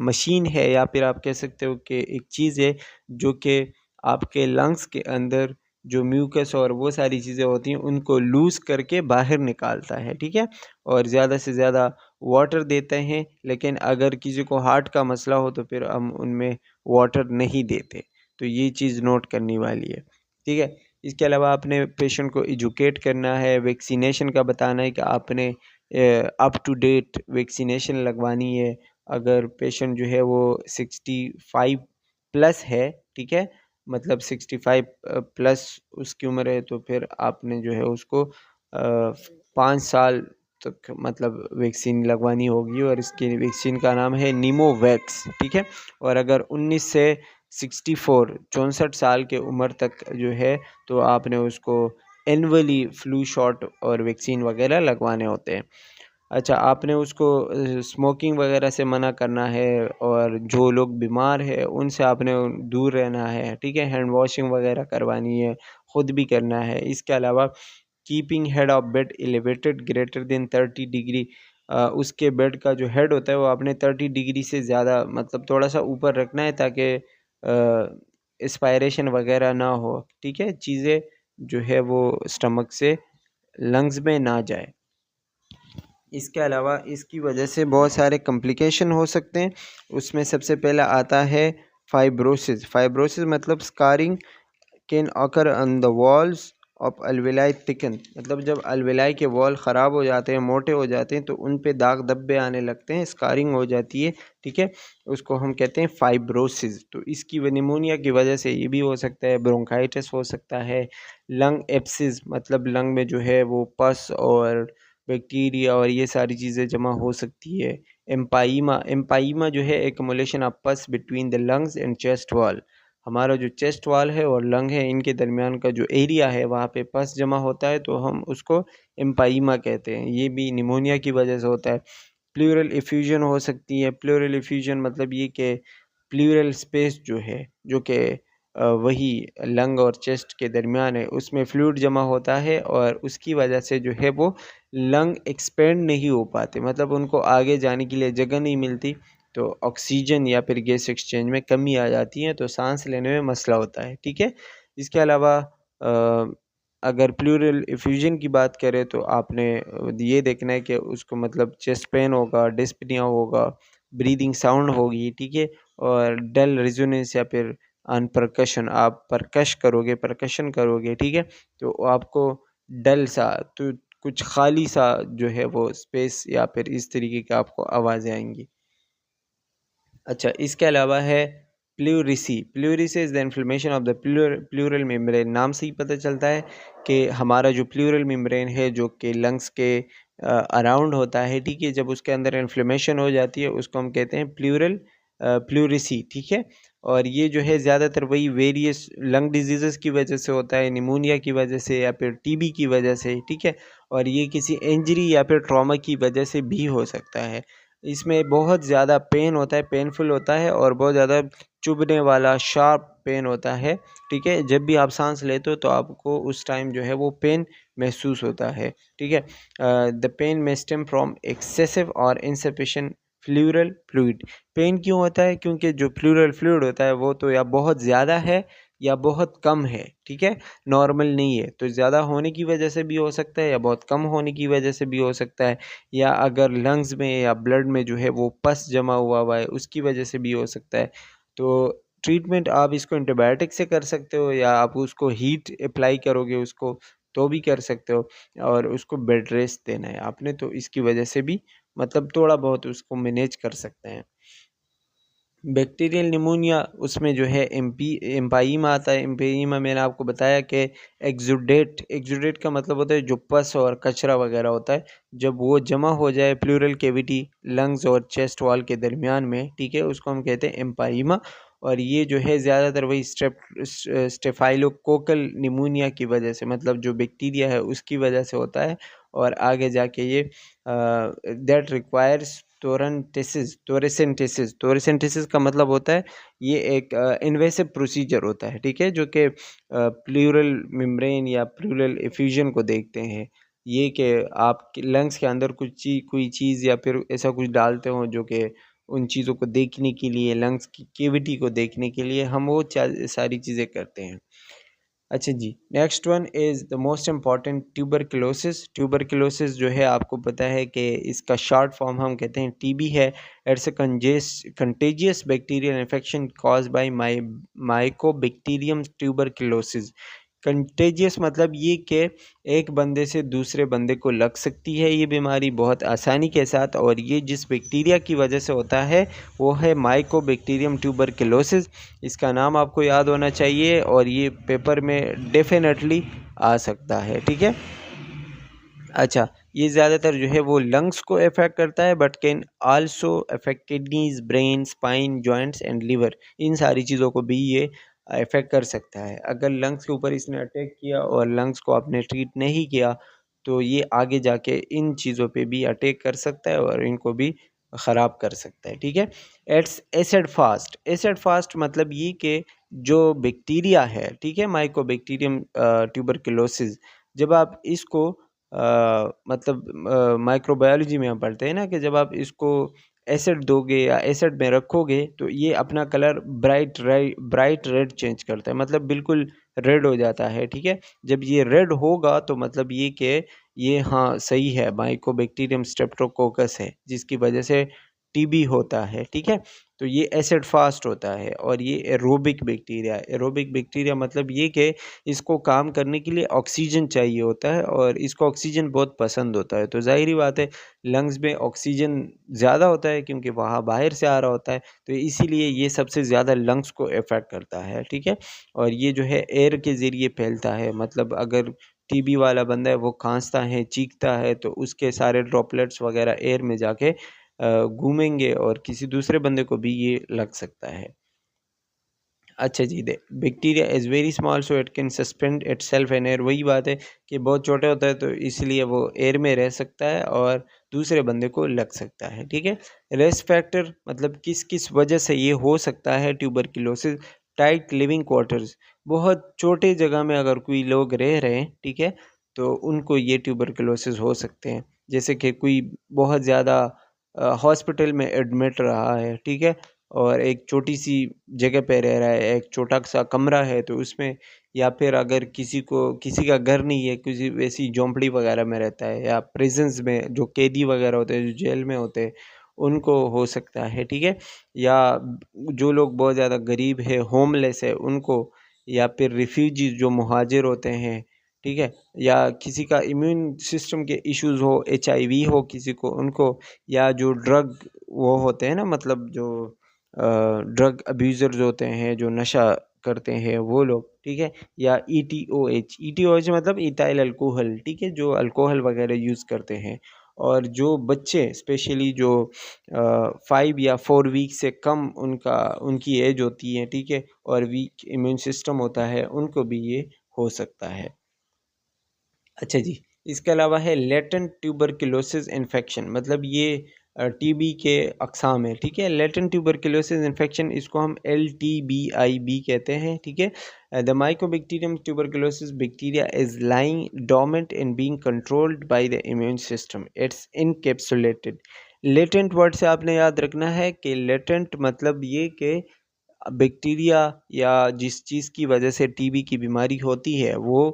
मशीन है, या फिर आप कह सकते हो कि एक चीज़ है जो कि आपके लंग्स के अंदर जो म्यूकस और वो सारी चीज़ें होती हैं उनको लूज़ करके बाहर निकालता है, ठीक है। और ज़्यादा से ज़्यादा वाटर देते हैं, लेकिन अगर किसी को हार्ट का मसला हो तो फिर हम उनमें वाटर नहीं देते। तो ये चीज़ नोट करने वाली है, ठीक है। इसके अलावा आपने पेशेंट को एजुकेट करना है, वैक्सीनेशन का बताना है कि आपने अप टू डेट वैक्सीनेशन लगवानी है। अगर पेशेंट जो है वो 65 प्लस है, ठीक है, मतलब 65 प्लस उसकी उम्र है, तो फिर आपने जो है उसको 5 साल तक मतलब वैक्सीन लगवानी होगी, और इसकी वैक्सीन का नाम है नीमोवैक्स, ठीक है। और अगर 19 से 64 साल के उम्र तक जो है तो आपने उसको एनुअली फ्लू शॉट और वैक्सीन वगैरह लगवाने होते हैं। अच्छा, आपने उसको स्मोकिंग वगैरह से मना करना है, और जो लोग बीमार है उनसे आपने दूर रहना है, ठीक है। हैंड वॉशिंग वगैरह करवानी है, ख़ुद भी करना है। इसके अलावा keeping head of bed elevated greater than 30 degree, उसके बेड का जो हेड होता है वो आपने 30 डिग्री से ज़्यादा मतलब थोड़ा सा ऊपर रखना है, ताकि एस्पायरेशन वगैरह ना हो, ठीक है, चीज़ें जो है वो स्टमक से लंग्स में ना जाए। इसके अलावा इसकी वजह से बहुत सारे कॉम्प्लिकेशन हो सकते हैं। उसमें सबसे पहला आता है फाइब्रोसिस। फाइब्रोसिस मतलब scarring can occur on the walls of alveoli thicken, मतलब जब अल्वेलाई के वॉल ख़राब हो जाते हैं, मोटे हो जाते हैं, तो उन पे दाग धब्बे आने लगते हैं, स्कारिंग हो जाती है, ठीक है। उसको हम कहते हैं फाइब्रोसिस। तो इसकी निमोनिया की वजह से ये भी हो सकता है, ब्रोंकाइटिस हो सकता है, लंग एप्सिस, मतलब लंग में जो है वो पस और बैक्टीरिया और ये सारी चीज़ें जमा हो सकती है। एम्पाइमा, एम्पाइमा जो है एक्युमुलेशन ऑफ पस between the lungs and chest wall, हमारा जो चेस्ट वॉल है और लंग है, इनके दरमियान का जो एरिया है वहाँ पे पस जमा होता है, तो हम उसको एम्पाइमा कहते हैं। ये भी निमोनिया की वजह से होता है। प्लूरल इफ्यूजन हो सकती है। प्लूरल इफ्यूजन मतलब ये कि प्लूरल स्पेस जो है, जो कि वही लंग और चेस्ट के दरमियान है, उसमें फ्लूइड जमा होता है और उसकी वजह से जो है वो लंग एक्सपेंड नहीं हो पाते, मतलब उनको आगे जाने के लिए जगह नहीं मिलती, तो ऑक्सीजन या फिर गैस एक्सचेंज में कमी आ जाती है, तो सांस लेने में मसला होता है, ठीक है। इसके अलावा अगर प्लूरल इफ्यूजन की बात करें तो आपने ये देखना है कि उसको मतलब चेस्ट पेन होगा, डिस्पनिया होगा, ब्रीदिंग साउंड होगी, ठीक है, और डल रेजोनेंस या फिर ऑन परकशन, आप परकशन करोगे, ठीक है, तो आपको डल सा, तो कुछ खाली सा जो है वो स्पेस या फिर इस तरीके की आपको आवाज़ें आएंगी। अच्छा, इसके अलावा है pleurisy. Pleurisy is the inflammation of the pleural membrane. नाम से ही पता चलता है कि हमारा जो प्लूरल मेम्ब्रेन है, जो कि लंग्स के अराउंड होता है, ठीक है, जब उसके अंदर इन्फ्लेमेशन हो जाती है, उसको हम कहते हैं प्लूरिसी, ठीक है। और ये जो है ज़्यादातर वही वेरियस लंग डिजीज़ की वजह से होता है, निमोनिया की वजह से या फिर टीबी की वजह से, ठीक है, और ये किसी इंजरी या फिर ट्रॉमा की वजह से भी हो सकता है। इसमें बहुत ज़्यादा पेन होता है, पेनफुल होता है और बहुत ज़्यादा चुभने वाला शार्प पेन होता है, ठीक है। जब भी आप सांस लेते हो तो आपको उस टाइम जो है वो पेन महसूस होता है, ठीक है। द पेन में स्टेम फ्रॉम एक्सेसिव और इनसफिशिएंट प्लूरल फ्लूइड। पेन क्यों होता है? क्योंकि जो प्लूरल फ्लूइड होता है वो तो या बहुत ज़्यादा है या बहुत कम है, ठीक है, नॉर्मल नहीं है। तो ज़्यादा होने की वजह से भी हो सकता है या बहुत कम होने की वजह से भी हो सकता है, या अगर लंग्स में या ब्लड में जो है वो पस जमा हुआ है उसकी वजह से भी हो सकता है। तो ट्रीटमेंट आप इसको एंटीबायोटिक से कर सकते हो, या आप उसको हीट अप्लाई करोगे उसको तो भी कर सकते हो, और उसको बेड रेस्ट देना है आपने, तो इसकी वजह से भी मतलब थोड़ा बहुत उसको मैनेज कर सकते हैं। बैक्टीरियल निमोनिया, उसमें जो है एम्पाइमा आता है। एम्पाइमा मैंने आपको बताया कि एक्सुडेट का मतलब होता है जो पस और कचरा वगैरह होता है, जब वो जमा हो जाए प्लूरल कैविटी लंग्स और चेस्ट वॉल के दरमियान में, ठीक है, उसको हम कहते हैं एम्पाइमा। और ये जो है ज़्यादातर वही स्टेफाइलोकोकल निमोनिया की वजह से, मतलब जो बैक्टीरिया है उसकी वजह से होता है, और आगे जाके ये दैट रिक्वायर्स तोरेसेंटेसिस का मतलब होता है ये एक इन्वेसिव प्रोसीजर होता है, ठीक है, जो कि प्लूरल मेम्ब्रेन या प्लूरल एफ्यूजन को देखते हैं। ये कि आप लंग्स के अंदर कोई चीज़ या फिर ऐसा कुछ डालते हो जो कि उन चीज़ों को देखने के लिए, लंग्स की कैविटी को देखने के लिए हम वो सारी चीज़ें करते हैं। अच्छा जी, next one is the most important tuberculosis. Tuberculosis जो है आपको पता है कि इसका शॉर्ट फॉर्म हम कहते हैं टीबी है। It's a contagious bacterial infection cause by Mycobacterium tuberculosis. Contagious मतलब ये कि एक बंदे से दूसरे बंदे को लग सकती है ये बीमारी बहुत आसानी के साथ, और ये जिस बैक्टीरिया की वजह से होता है वो है माइकोबैक्टीरियम ट्यूबरकुलोसिस। इसका नाम आपको याद होना चाहिए और ये पेपर में डेफिनेटली आ सकता है, ठीक है। अच्छा, ये ज़्यादातर जो है वो लंग्स को अफेक्ट करता है, but can also affect kidneys, brain, spine, joints and liver. इन सारी चीज़ों को भी ये अफेक्ट कर सकता है। अगर लंग्स के ऊपर इसने अटैक किया और लंग्स को आपने ट्रीट नहीं किया तो ये आगे जाके इन चीज़ों पे भी अटैक कर सकता है और इनको भी ख़राब कर सकता है, ठीक है। एट्स एसिड फास्ट। एसिड फास्ट मतलब ये कि जो बैक्टीरिया है, ठीक है, माइकोबैक्टीरियम ट्यूबरकुलोसिस, जब आप इसको मतलब माइक्रोबायोलॉजी में हम पढ़ते हैं ना कि जब आप इसको एसिड दोगे या एसिड में रखोगे तो ये अपना कलर ब्राइट रेड चेंज करता है, मतलब बिल्कुल रेड हो जाता है, ठीक है। जब ये रेड होगा तो मतलब ये कि ये हाँ सही है, माइकोबैक्टीरियम स्ट्रेप्टोकोकस है, जिसकी वजह से टीबी होता है, ठीक है। तो ये एसिड फास्ट होता है और ये एरोबिक बैक्टीरिया। एरोबिक बैक्टीरिया मतलब ये कि इसको काम करने के लिए ऑक्सीजन चाहिए होता है और इसको ऑक्सीजन बहुत पसंद होता है। तो ज़ाहिर सी बात है लंग्स में ऑक्सीजन ज़्यादा होता है क्योंकि वहाँ बाहर से आ रहा होता है, तो इसीलिए ये सबसे ज़्यादा लंग्स को अफेक्ट करता है, ठीक है। और ये जो है एयर के ज़रिए फैलता है, मतलब अगर टीबी वाला बंदा है वो खांसता है, चीखता है, तो उसके सारे ड्रॉपलेट्स वगैरह एयर में जाके घूमेंगे और किसी दूसरे बंदे को भी ये लग सकता है। अच्छा जी, they bacteria is very small so it can suspend itself in air. वही बात है कि बहुत छोटा होता है तो इसलिए वो एयर में रह सकता है और दूसरे बंदे को लग सकता है, ठीक है। रिस्क फैक्टर मतलब किस किस वजह से ये हो सकता है ट्यूबरकुलोसिस। टाइट लिविंग क्वार्टर्स, बहुत छोटे जगह में अगर कोई लोग रह रहे हैं, ठीक है, तो उनको ये ट्यूबरकुलोसिस हो सकते हैं। जैसे कि कोई बहुत ज़्यादा हॉस्पिटल में एडमिट रहा है, ठीक है, और एक छोटी-सी जगह पे रह रहा है, एक छोटा-सा कमरा है तो उसमें, या फिर अगर किसी का घर नहीं है, किसी वैसी झोंपड़ी वगैरह में रहता है, या प्रिज़न्स में जो कैदी वगैरह होते हैं, जो जेल में होते हैं, उनको हो सकता है, ठीक है? या जो लोग बहुत ज़्यादा गरीब है, होमलेस है, उनको, या फिर रिफ्यूजीज़ जो मुहाजिर होते हैं, ठीक है? या किसी का इम्यून सिस्टम के इश्यूज़ हो, एचआईवी हो किसी को, उनको, या जो ड्रग वो होते हैं ना, मतलब जो ड्रग अब्यूज़र्स होते हैं, जो नशा करते हैं वो लोग, ठीक है? या ईटीओएच, ईटीओएच मतलब इथाइल अल्कोहल, ठीक है? जो अल्कोहल वगैरह यूज़ करते हैं। और जो बच्चे स्पेशली जो 5 या 4 वीक से कम उनकी एज होती है, ठीक है? और वीक इम्यून सिस्टम होता है, उनको भी ये हो सकता है। अच्छा जी, इसके अलावा है लेटेंट ट्यूबरकुलोसिस इन्फेक्शन, मतलब ये टीबी के अक़साम है, ठीक है। लेटेंट ट्यूबरकुलोसिस इन्फेक्शन, इसको हम LTBIB कहते हैं, ठीक है। The Mycobacterium tuberculosis bacteria is lying डोमेंट in being controlled by the immune system, it's encapsulated. Latent word से आपने याद रखना है कि लेटेंट मतलब ये कि बैक्टीरिया या जिस चीज़ की वजह से टीबी की बीमारी होती है वो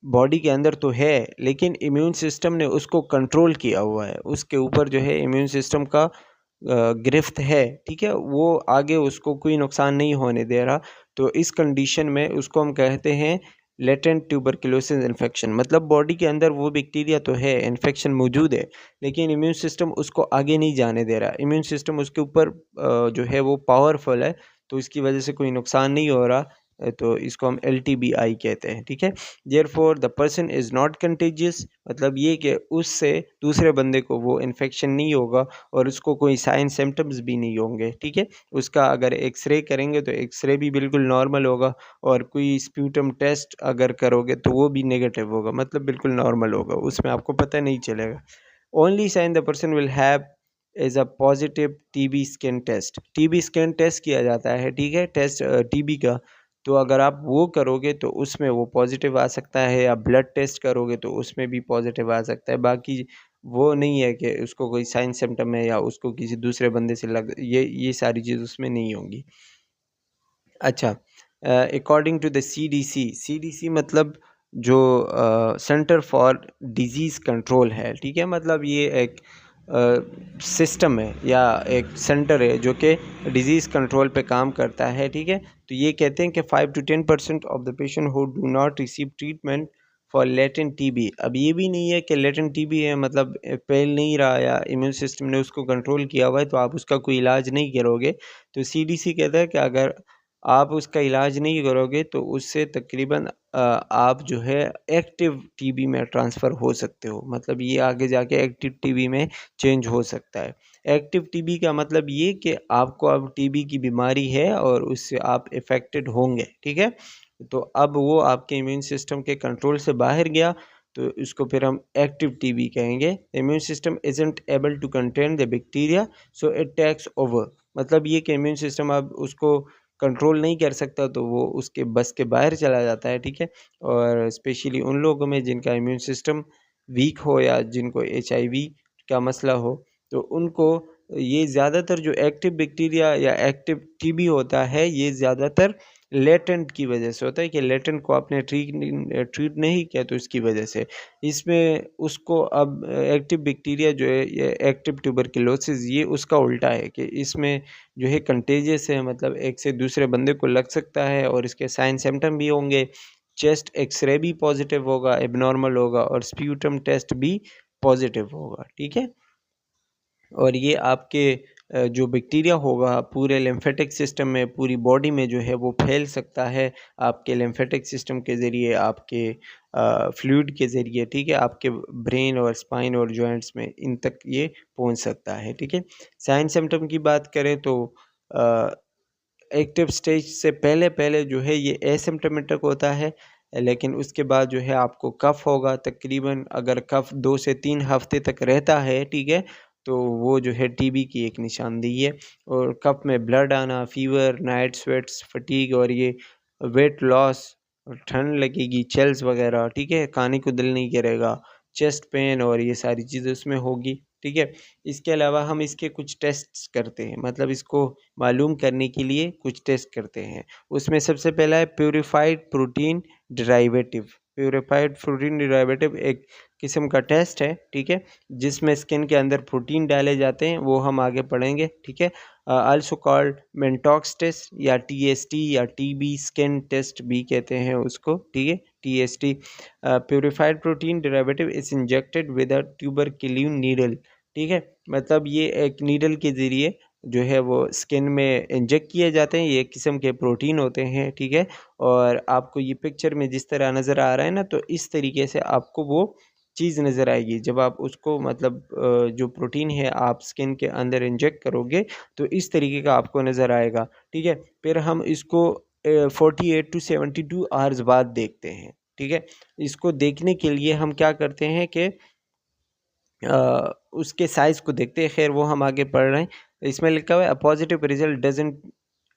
बॉडी के अंदर तो है, लेकिन इम्यून सिस्टम ने उसको कंट्रोल किया हुआ है, उसके ऊपर जो है इम्यून सिस्टम का गिरफ्त है, ठीक है, वो आगे उसको कोई नुकसान नहीं होने दे रहा। तो इस कंडीशन में उसको हम कहते हैं लेटेंट ट्यूबरकुलोसिस इन्फेक्शन, मतलब बॉडी के अंदर वो बैक्टीरिया तो है, इन्फेक्शन मौजूद है, लेकिन इम्यून सिस्टम उसको आगे नहीं जाने दे रहा। इम्यून सिस्टम उसके ऊपर जो है वो पावरफुल है, तो इसकी वजह से कोई नुकसान नहीं हो रहा। तो इसको हम LTBI कहते हैं, ठीक है। Therefore the person is not contagious, मतलब ये कि उससे दूसरे बंदे को वो इन्फेक्शन नहीं होगा और उसको कोई साइन सिम्टम्स भी नहीं होंगे, ठीक है। उसका अगर एक्सरे करेंगे तो एक्सरे भी बिल्कुल नॉर्मल होगा, और कोई स्प्यूटम टेस्ट अगर करोगे तो वो भी नेगेटिव होगा, मतलब बिल्कुल नॉर्मल होगा, उसमें आपको पता नहीं चलेगा। Only sign the person will have is a positive TB skin test. TB skin test किया जाता है, ठीक है, टेस्ट टीबी का। तो अगर आप वो करोगे तो उसमें वो पॉजिटिव आ सकता है, या ब्लड टेस्ट करोगे तो उसमें भी पॉजिटिव आ सकता है। बाकी वो नहीं है कि उसको कोई साइन सिम्टम है या उसको किसी दूसरे बंदे से लग, ये सारी चीज़ उसमें नहीं होंगी। अच्छा, अकॉर्डिंग टू द CDC मतलब जो सेंटर फॉर डिजीज़ कंट्रोल है, ठीक है, मतलब ये एक सिस्टम है या एक सेंटर है जो कि डिजीज़ कंट्रोल पे काम करता है, ठीक है। तो ये कहते हैं कि 5 to 10% of the patient who do not receive treatment for latent TB. अब ये भी नहीं है कि लेटेंट टीबी है मतलब फैल नहीं रहा या इम्यून सिस्टम ने उसको कंट्रोल किया हुआ है तो आप उसका कोई इलाज नहीं करोगे। तो CDC कहता है कि अगर आप उसका इलाज नहीं करोगे तो उससे तकरीबन आप जो है एक्टिव टीबी में ट्रांसफ़र हो सकते हो, मतलब ये आगे जाके एक्टिव टीबी में चेंज हो सकता है। एक्टिव टीबी का मतलब ये कि आपको अब टीबी की बीमारी है और उससे आप इफ़ेक्टेड होंगे, ठीक है? तो अब वो आपके इम्यून सिस्टम के कंट्रोल से बाहर गया, तो इसको फिर हम एक्टिव टीबी कहेंगे। Immune system isn't able to contain the bacteria so it takes over, मतलब ये कि इम्यून सिस्टम अब उसको कंट्रोल नहीं कर सकता तो वो उसके बस के बाहर चला जाता है, ठीक है। और स्पेशली उन लोगों में जिनका इम्यून सिस्टम वीक हो या जिनको HIV का मसला हो, तो उनको ये ज़्यादातर जो एक्टिव बैक्टीरिया या एक्टिव टीबी होता है, ये ज़्यादातर लेटेंट की वजह से होता है कि लेटेंट को आपने ट्रीट नहीं किया तो इसकी वजह से। इसमें उसको अब एक्टिव बैक्टीरिया जो है, ये एक्टिव ट्यूबरकुलोसिस, ये उसका उल्टा है कि इसमें जो है कंटेजियस है, मतलब एक से दूसरे बंदे को लग सकता है और इसके साइन सिम्टम भी होंगे। चेस्ट एक्सरे भी पॉजिटिव होगा, एबनॉर्मल होगा, और स्प्यूटम टेस्ट भी पॉजिटिव होगा, ठीक है। और ये आपके जो बैक्टीरिया होगा पूरे लिम्फेटिक सिस्टम में, पूरी बॉडी में जो है वो फैल सकता है आपके लिम्फेटिक सिस्टम के ज़रिए, आपके फ्लूइड के ज़रिए, ठीक है, आपके ब्रेन और स्पाइन और जॉइंट्स में, इन तक ये पहुंच सकता है, ठीक है। साइन सिम्टम की बात करें तो एक्टिव स्टेज से पहले पहले जो है ये एसिम्प्टोमेटिक होता है, लेकिन उसके बाद जो है आपको कफ़ होगा। तकरीबन अगर कफ़ 2 से 3 हफ्ते तक रहता है, ठीक है, तो वो जो है टीबी की एक निशानदेही है। और कफ़ में ब्लड आना, फीवर, नाइट स्वेट्स, फटीग, और ये वेट लॉस, ठंड लगेगी, चेल्स वगैरह, ठीक है, खाने को दिल नहीं करेगा, चेस्ट पेन, और ये सारी चीज़ें उसमें होगी, ठीक है। इसके अलावा हम इसके कुछ टेस्ट्स करते हैं, मतलब इसको मालूम करने के लिए कुछ टेस्ट करते हैं। उसमें सबसे पहला है purified protein derivative. Purified protein derivative एक किस्म का टेस्ट है, ठीक है, जिसमें स्किन के अंदर प्रोटीन डाले जाते हैं, वो हम आगे पढ़ेंगे, ठीक है। आल्सो कॉल्ड मेंटॉक्स टेस्ट या टीएसटी या टीबी स्किन टेस्ट भी कहते हैं उसको, ठीक है, TST. Purified protein derivative is injected with a tuberculin needle, ठीक है, मतलब ये एक नीडल के ज़रिए जो है वो स्किन में इंजेक्ट किए जाते हैं। ये एक किस्म के प्रोटीन होते हैं, ठीक है। और आपको ये पिक्चर में जिस तरह नज़र आ रहा है ना, तो इस तरीके से आपको वो चीज़ नज़र आएगी जब आप उसको, मतलब जो प्रोटीन है आप स्किन के अंदर इंजेक्ट करोगे तो इस तरीके का आपको नज़र आएगा, ठीक है। फिर हम इसको 48 टू 72 आवर्स बाद देखते हैं, ठीक है। इसको देखने के लिए हम क्या करते हैं कि उसके साइज़ को देखते हैं, खैर वो हम आगे पढ़ रहे हैं। इसमें लिखा हुआ है, a positive result doesn't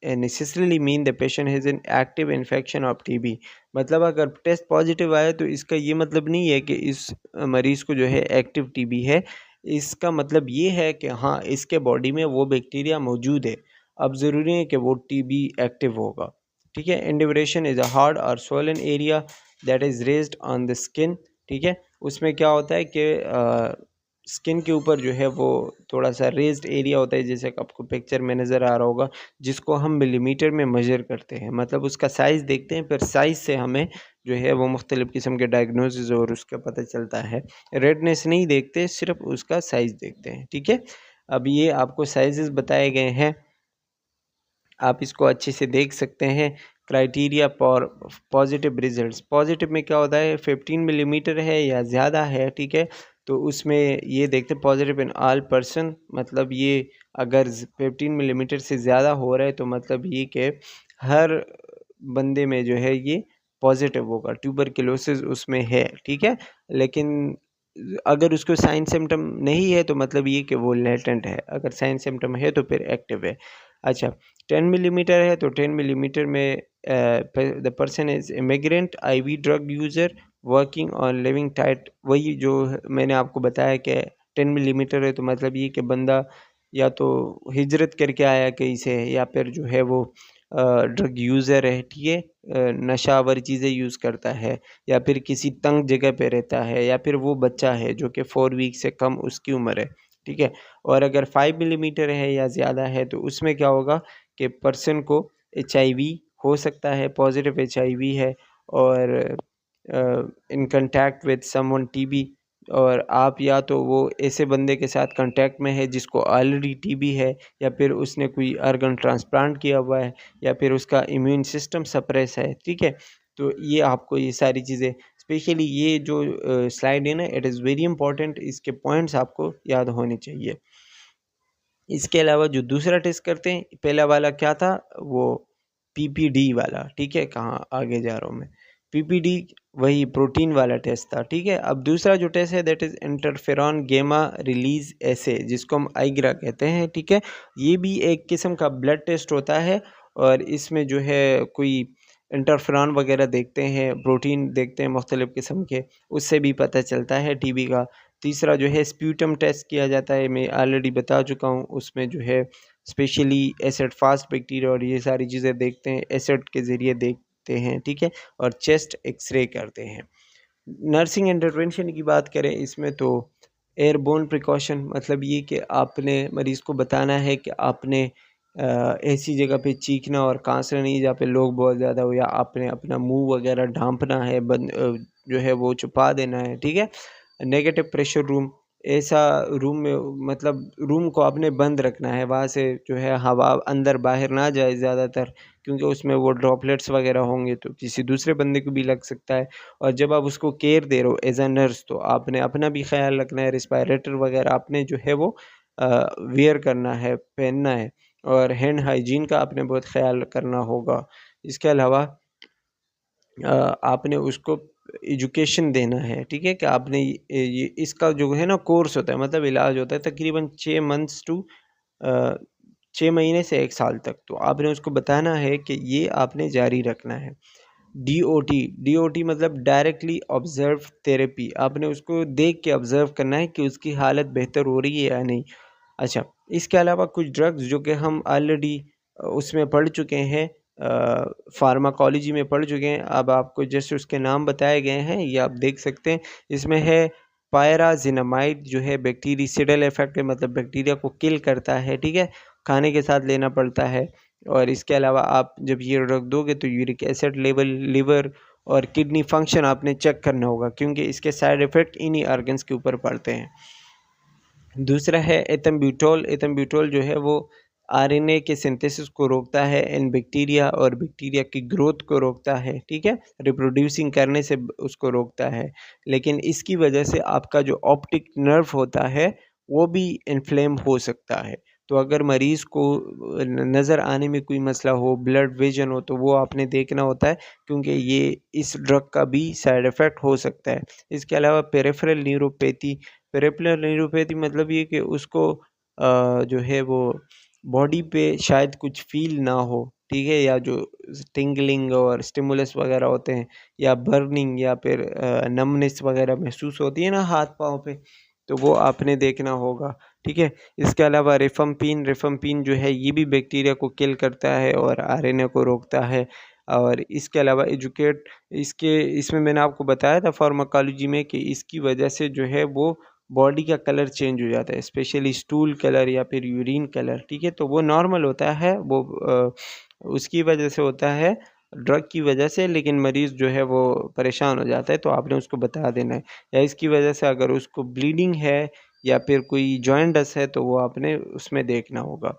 necessarily mean the patient has an active infection of TB. मतलब अगर टेस्ट पॉजिटिव आया तो इसका ये मतलब नहीं है कि इस मरीज़ को जो है एक्टिव टीबी है। इसका मतलब ये है कि हाँ, इसके बॉडी में वो बैक्टीरिया मौजूद है। अब ज़रूरी है कि वो टीबी एक्टिव होगा, ठीक है। इंडिविडेशन इज़ अ हार्ड और swollen area that is raised on the skin, ठीक है। उसमें क्या होता है कि स्किन के ऊपर जो है वो थोड़ा सा रेज्ड एरिया होता है, जैसे कि आपको पिक्चर में नज़र आ रहा होगा, जिसको हम मिलीमीटर में मेजर करते हैं, मतलब उसका साइज़ देखते हैं, फिर साइज़ से हमें जो है वो मुख्तलिफ़ किस्म के डायग्नोसिस और उसका पता चलता है। रेडनेस नहीं देखते, सिर्फ उसका साइज़ देखते हैं, ठीक है। अब ये आपको साइज़ बताए गए हैं, आप इसको अच्छे से देख सकते हैं। Criteria for positive results, positive में क्या होता है, 15 मिलीमीटर है या ज़्यादा है, ठीक है, तो उसमें ये देखते हैं पॉजिटिव इन ऑल पर्सन, मतलब ये अगर 15 मिलीमीटर से ज़्यादा हो रहा है तो मतलब ये कि हर बंदे में जो है ये पॉजिटिव होगा, ट्यूबरकुलोसिस उसमें है, ठीक है। लेकिन अगर उसको साइन सिम्टम नहीं है तो मतलब ये कि वो लेटेंट है, अगर साइन सिम्टम है तो फिर एक्टिव है। अच्छा, 10 मिलीमीटर है तो 10 मिलीमीटर में the person is immigrant, IV drug user, working on living tight. वही जो मैंने आपको बताया कि 10 मिलीमीटर है तो मतलब ये कि बंदा या तो हिजरत करके आया कहीं से, या फिर जो है वो ड्रग यूज़र है, ठीक है, नशावर चीज़ें यूज़ करता है, या फिर किसी तंग जगह पे रहता है, या फिर वो बच्चा है जो कि 4 वीक से कम उसकी उम्र है, ठीक है। और अगर 5 मिलीमीटर है या ज़्यादा है तो उसमें क्या होगा कि पर्सन को एचआईवी हो सकता है, पॉजिटिव एचआईवी है, और in contact with someone TB, और आप या तो वो ऐसे बंदे के साथ कांटेक्ट में है जिसको ऑलरेडी टीबी है, या फिर उसने कोई ऑर्गन ट्रांसप्लांट किया हुआ है, या फिर उसका इम्यून सिस्टम सप्रेस है, ठीक है। तो ये आपको ये सारी चीज़ें, स्पेशली ये जो स्लाइड है ना, इट इज़ वेरी इंपॉर्टेंट, इसके पॉइंट्स आपको याद होने चाहिए। इसके अलावा जो दूसरा टेस्ट करते हैं, पहला वाला क्या था, वो पीपीडी वाला, ठीक है, कहाँ आगे जा रहा हूँ मैं, पीपीडी वही प्रोटीन वाला टेस्ट था, ठीक है। अब दूसरा जो टेस्ट है दैट इज़ इंटरफेरॉन गेमा रिलीज एसे, जिसको हम आइग्रा कहते हैं, ठीक है। ये भी एक किस्म का ब्लड टेस्ट होता है, और इसमें जो है कोई इंटरफेरॉन वगैरह देखते हैं, प्रोटीन देखते हैं मुख्तलिफ़ किस्म के, उससे भी पता चलता है टीबी का। तीसरा जो है स्प्यूटम टेस्ट किया जाता है, मैं ऑलरेडी बता चुका हूँ, उसमें जो है स्पेशली एसिड फास्ट बैक्टीरिया और ये सारी चीज़ें देखते हैं, एसिड के ज़रिए देखते हैं, ठीक है, और चेस्ट एक्सरे करते हैं। नर्सिंग इंटरवेंशन की बात करें इसमें तो एयरबोर्न प्रिकॉशन मतलब ये कि आपने मरीज़ को बताना है कि आपने ऐसी जगह पे चीखना और कांसना नहीं जहाँ पे लोग बहुत ज़्यादा हो, या आपने अपना मुंह वगैरह ढांपना है, बंद जो है वो छुपा देना है, ठीक है। नेगेटिव प्रेशर रूम, ऐसा रूम में मतलब रूम को आपने बंद रखना है, वहाँ से जो है हवा अंदर बाहर ना जाए ज़्यादातर, क्योंकि उसमें वो ड्रॉपलेट्स वगैरह होंगे तो किसी दूसरे बंदे को भी लग सकता है। और जब आप उसको केयर दे रहे हो एज अ नर्स, तो आपने अपना भी ख्याल रखना है, रिस्पायरेटर वगैरह आपने जो है वो वियर करना है, पहनना है, और हैंड हाइजीन का आपने बहुत ख्याल करना होगा। इसके अलावा आपने उसको एजुकेशन देना है, ठीक है, कि आपने ये इसका जो है ना कोर्स होता है, मतलब इलाज होता है तकरीबन 6 मंथ्स टू 6 महीने से 1 साल तक, तो आपने उसको बताना है कि ये आपने जारी रखना है। डीओटी मतलब डायरेक्टली ऑब्जर्व थेरेपी, आपने उसको देख के ऑब्जर्व करना है कि उसकी हालत बेहतर हो रही है या नहीं। अच्छा, इसके अलावा कुछ ड्रग्स जो कि हम ऑलरेडी उसमें पढ़ चुके हैं, फार्माकोलॉजी में पढ़ चुके हैं, अब आपको जैसे उसके नाम बताए गए हैं ये आप देख सकते हैं। इसमें है पायराजिनामाइड, जो है बैक्टीरिसिडल इफेक्ट है, मतलब बैक्टीरिया को किल करता है, ठीक है, खाने के साथ लेना पड़ता है। और इसके अलावा आप जब ये ड्रग दोगे तो यूरिक एसिड लेवल, लिवर और किडनी फंक्शन आपने चेक करना होगा, क्योंकि इसके साइड इफ़ेक्ट इन्हीं ऑर्गन्स के ऊपर पड़ते हैं। दूसरा है एथम्ब्यूटोल। एथम्ब्यूटोल जो है वो आरएनए के सिंथेसिस को रोकता है इन बैक्टीरिया, और बैक्टीरिया की ग्रोथ को रोकता है, ठीक है, रिप्रोड्यूसिंग करने से उसको रोकता है। लेकिन इसकी वजह से आपका जो ऑप्टिक नर्व होता है वो भी इन्फ्लेम हो सकता है। तो अगर मरीज़ को नज़र आने में कोई मसला हो, ब्लड विजन हो, तो वो आपने देखना होता है, क्योंकि ये इस ड्रग का भी साइड इफ़ेक्ट हो सकता है। इसके अलावा पेरिफेरल न्यूरोपैथी, पेरिफेरल न्यूरोपैथी मतलब ये कि उसको जो है वो बॉडी पे शायद कुछ फ़ील ना हो, ठीक है, या जो टिंगलिंग और स्टिमुलस वगैरह होते हैं, या बर्निंग, या फिर नमनेस वगैरह महसूस होती है ना हाथ-पाँव पे, तो वो आपने देखना होगा, ठीक है। इसके अलावा रिफम्पिन, रिफम्पिन जो है ये भी बैक्टीरिया को किल करता है और आरएनए को रोकता है। और इसके अलावा इसमें मैंने आपको बताया था फार्माकोलॉजी में कि इसकी वजह से जो है वो बॉडी का कलर चेंज हो जाता है, स्पेशली स्टूल कलर या फिर यूरिन कलर, ठीक है, तो वो नॉर्मल होता है, वो उसकी वजह से होता है, ड्रग की वजह से, लेकिन मरीज़ जो है वो परेशान हो जाता है, तो आपने उसको बता देना है। या इसकी वजह से अगर उसको ब्लीडिंग है या फिर कोई जॉइंटस है तो वो आपने उसमें देखना होगा।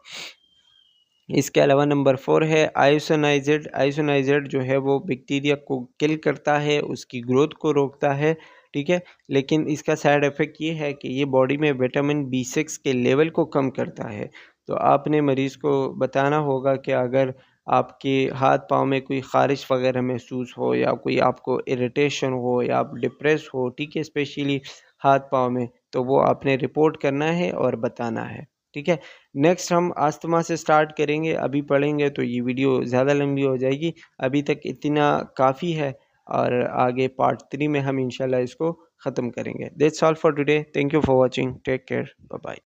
इसके अलावा नंबर 4 है आइसोनाइज़ेड। आइसोनाइज़ेड जो है वो बैक्टीरिया को किल करता है, उसकी ग्रोथ को रोकता है, ठीक है, लेकिन इसका साइड इफ़ेक्ट ये है कि ये बॉडी में विटामिन B6 के लेवल को कम करता है। तो आपने मरीज़ को बताना होगा कि अगर आपके हाथ-पाँव में कोई ख़ारिश वग़ैरह महसूस हो, या कोई आपको इरिटेशन हो, या आप डिप्रेस हो, ठीक है, स्पेशली हाथ-पाँव में, तो वो आपने रिपोर्ट करना है और बताना है, ठीक है। नेक्स्ट हम अस्थमा से स्टार्ट करेंगे, अभी पढ़ेंगे तो ये वीडियो ज़्यादा लंबी हो जाएगी, अभी तक इतना काफ़ी है, और आगे पार्ट 3 में हम इंशाल्लाह इसको ख़त्म करेंगे। That's all for today, thank you for watching, take care, bye bye.